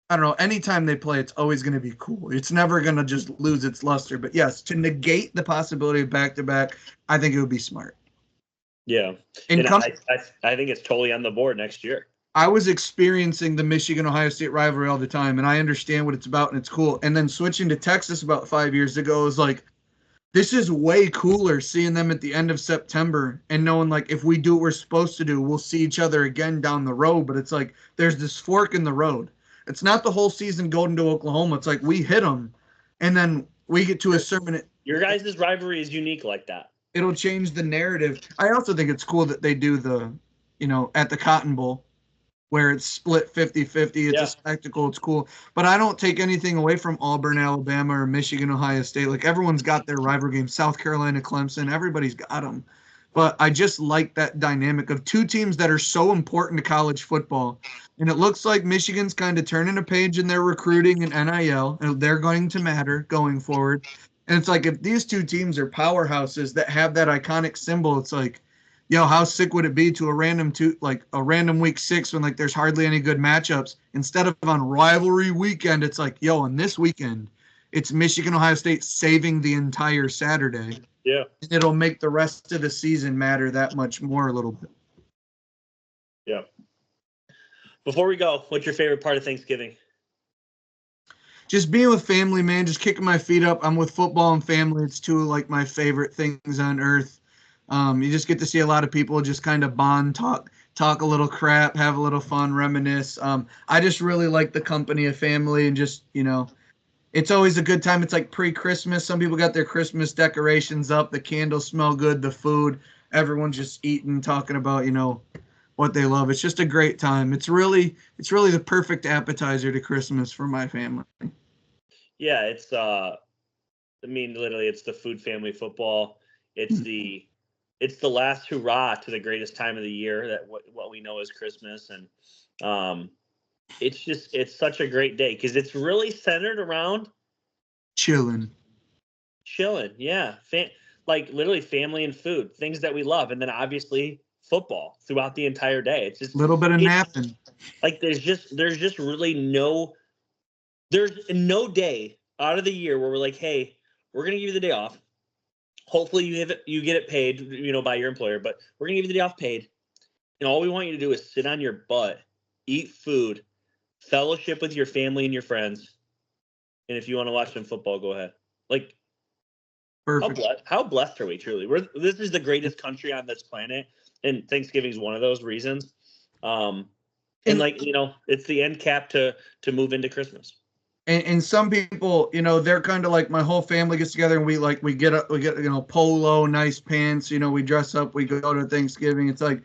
I don't know, anytime they play, it's always going to be cool. It's never going to just lose its luster. But yes, to negate the possibility of back-to-back, I think it would be smart. Yeah. And I think it's totally on the board next year. I was experiencing the Michigan-Ohio State rivalry all the time, and I understand what it's about, and it's cool. And then switching to Texas about 5 years ago is like, this is way cooler seeing them at the end of September and knowing like if we do what we're supposed to do, we'll see each other again down the road. But it's like there's this fork in the road. It's not the whole season going to Oklahoma. It's like we hit them, and then we get to a certain. Your guys' rivalry is unique like that. It'll change the narrative. I also think it's cool that they do the, at the Cotton Bowl, where it's split 50-50. It's a spectacle. It's cool. But I don't take anything away from Auburn, Alabama, or Michigan, Ohio State. Like, everyone's got their rivalry games. South Carolina, Clemson, everybody's got them. But I just like that dynamic of 2 teams that are so important to college football. And it looks like Michigan's kind of turning a page in their recruiting and NIL, and they're going to matter going forward. And it's like if these 2 teams are powerhouses that have that iconic symbol, it's like, how sick would it be to a random week 6 when like there's hardly any good matchups, instead of on rivalry weekend, it's like, on this weekend, it's Michigan, Ohio State saving the entire Saturday. Yeah. And it'll make the rest of the season matter that much more a little bit. Yeah. Before we go, what's your favorite part of Thanksgiving? Just being with family, man, just kicking my feet up. I'm with football and family. It's 2 of like my favorite things on earth. You just get to see a lot of people just kind of bond, talk a little crap, have a little fun, reminisce. I just really like the company of family and just, it's always a good time. It's like pre-Christmas. Some people got their Christmas decorations up. The candles smell good, the food. Everyone's just eating, talking about, what they love. It's just a great time. It's really the perfect appetizer to Christmas for my family. Yeah, it's literally it's the food, family, football. It's the last hurrah to the greatest time of the year, that what we know as Christmas. And it's such a great day because it's really centered around chilling. Yeah. Like literally family and food, things that we love. And then obviously football throughout the entire day. It's just a little bit of napping. Like there's just really there's no day out of the year where we're like, hey, we're going to give you the day off. Hopefully you get it paid, by your employer, but we're going to give you the day off paid. And all we want you to do is sit on your butt, eat food, fellowship with your family and your friends, And if you want to watch some football, go ahead. Like, Perfect. how blessed are we truly? This is the greatest country on this planet, and Thanksgiving is one of those reasons. And like, it's the end cap to move into Christmas. And some people, they're kind of like, my whole family gets together and we get polo, nice pants, we dress up, we go to Thanksgiving. It's like,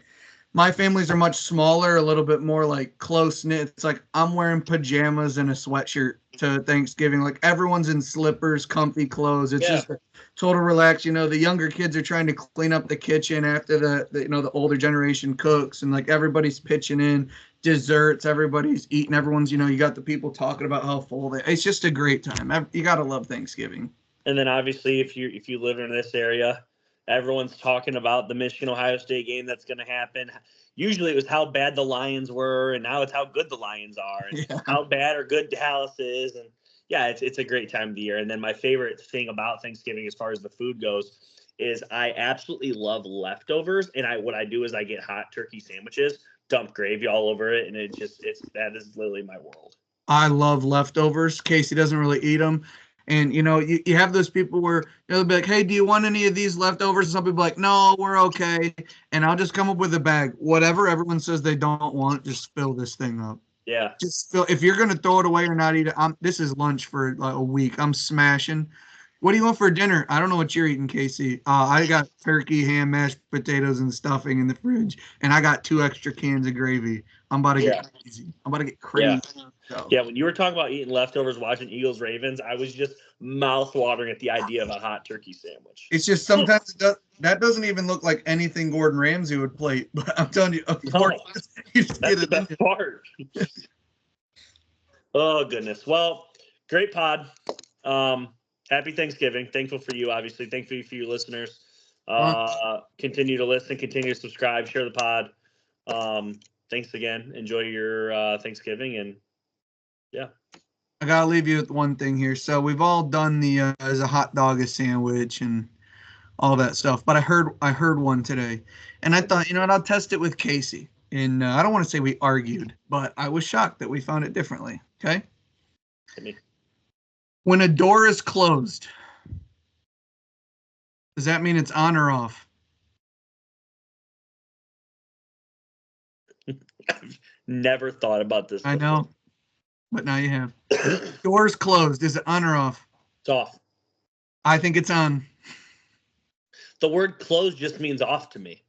my families are much smaller, a little bit more like close knit. It's like I'm wearing pajamas and a sweatshirt to Thanksgiving. Like everyone's in slippers, comfy clothes. It's just a total relax. The younger kids are trying to clean up the kitchen after the older generation cooks, and like everybody's pitching in desserts. Everybody's eating. Everyone's, you got the people talking about how full they. It's just a great time. You gotta love Thanksgiving. And then obviously, if you live in this area, everyone's talking about the Michigan-Ohio State game that's going to happen. Usually it was how bad the Lions were, and now it's how good the Lions are, and how bad or good Dallas is. And yeah, it's a great time of the year. And then my favorite thing about Thanksgiving, as far as the food goes, is I absolutely love leftovers. And what I do is I get hot turkey sandwiches, dump gravy all over it, and that is literally my world. I love leftovers. Casey doesn't really eat them. And, you have those people where they'll be like, hey, do you want any of these leftovers? And some people are like, no, we're okay. And I'll just come up with a bag. Whatever everyone says they don't want, just fill this thing up. Yeah. Just fill. If you're going to throw it away or not eat it, this is lunch for like a week. I'm smashing. What do you want for dinner? I don't know what you're eating, Casey. I got turkey, ham, mashed potatoes, and stuffing in the fridge. And I got 2 extra cans of gravy. I'm about to get crazy. I'm about to get crazy. Yeah. Yeah, when you were talking about eating leftovers, watching Eagles-Ravens, I was just mouth-watering at the idea of a hot turkey sandwich. It's just sometimes that doesn't even look like anything Gordon Ramsay would plate. But I'm telling you, that's the best part. Oh, goodness. Well, great pod. Happy Thanksgiving. Thankful for you, obviously. Thankful for you listeners. Continue to listen. Continue to subscribe. Share the pod. Thanks again. Enjoy your Thanksgiving, and yeah. I gotta leave you with one thing here. So we've all done the as a hot dog, a sandwich, and all that stuff. But I heard one today, and I thought, what, I'll test it with Casey. And I don't want to say we argued, but I was shocked that we found it differently. Okay. When a door is closed, does that mean it's on or off? I've never thought about this before. I know. But now you have. Doors closed. Is it on or off? It's off. I think it's on. The word closed just means off to me.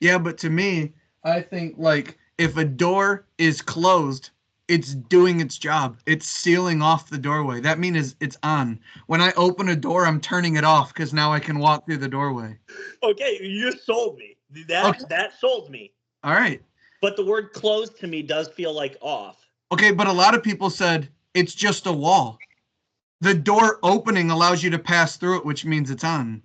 Yeah, but to me, I think like if a door is closed, it's doing its job. It's sealing off the doorway. That means it's on. When I open a door, I'm turning it off because now I can walk through the doorway. Okay, you just sold me. That sold me. All right. But the word closed to me does feel like off. Okay, but a lot of people said it's just a wall. The door opening allows you to pass through it, which means it's on.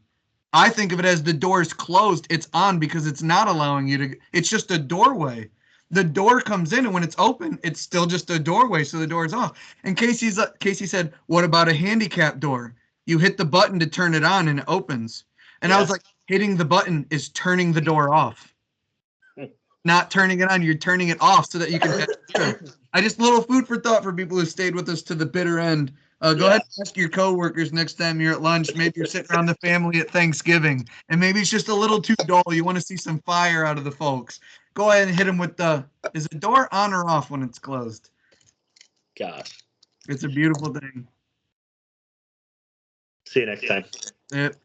I think of it as the door is closed, it's on because it's not allowing you to. It's just a doorway. The door comes in, and when it's open, it's still just a doorway, so the door is off. And Casey said, what about a handicap door? You hit the button to turn it on, and it opens. And I was like, hitting the button is turning the door off. Not turning it on, you're turning it off so that you can. I just little food for thought for people who stayed with us to the bitter end. Go ahead and ask your coworkers next time you're at lunch. Maybe you're sitting around the family at Thanksgiving, and maybe it's just a little too dull. You want to see some fire out of the folks. Go ahead and hit them with is the door on or off when it's closed? Gosh. It's a beautiful thing. See you next time. Yep.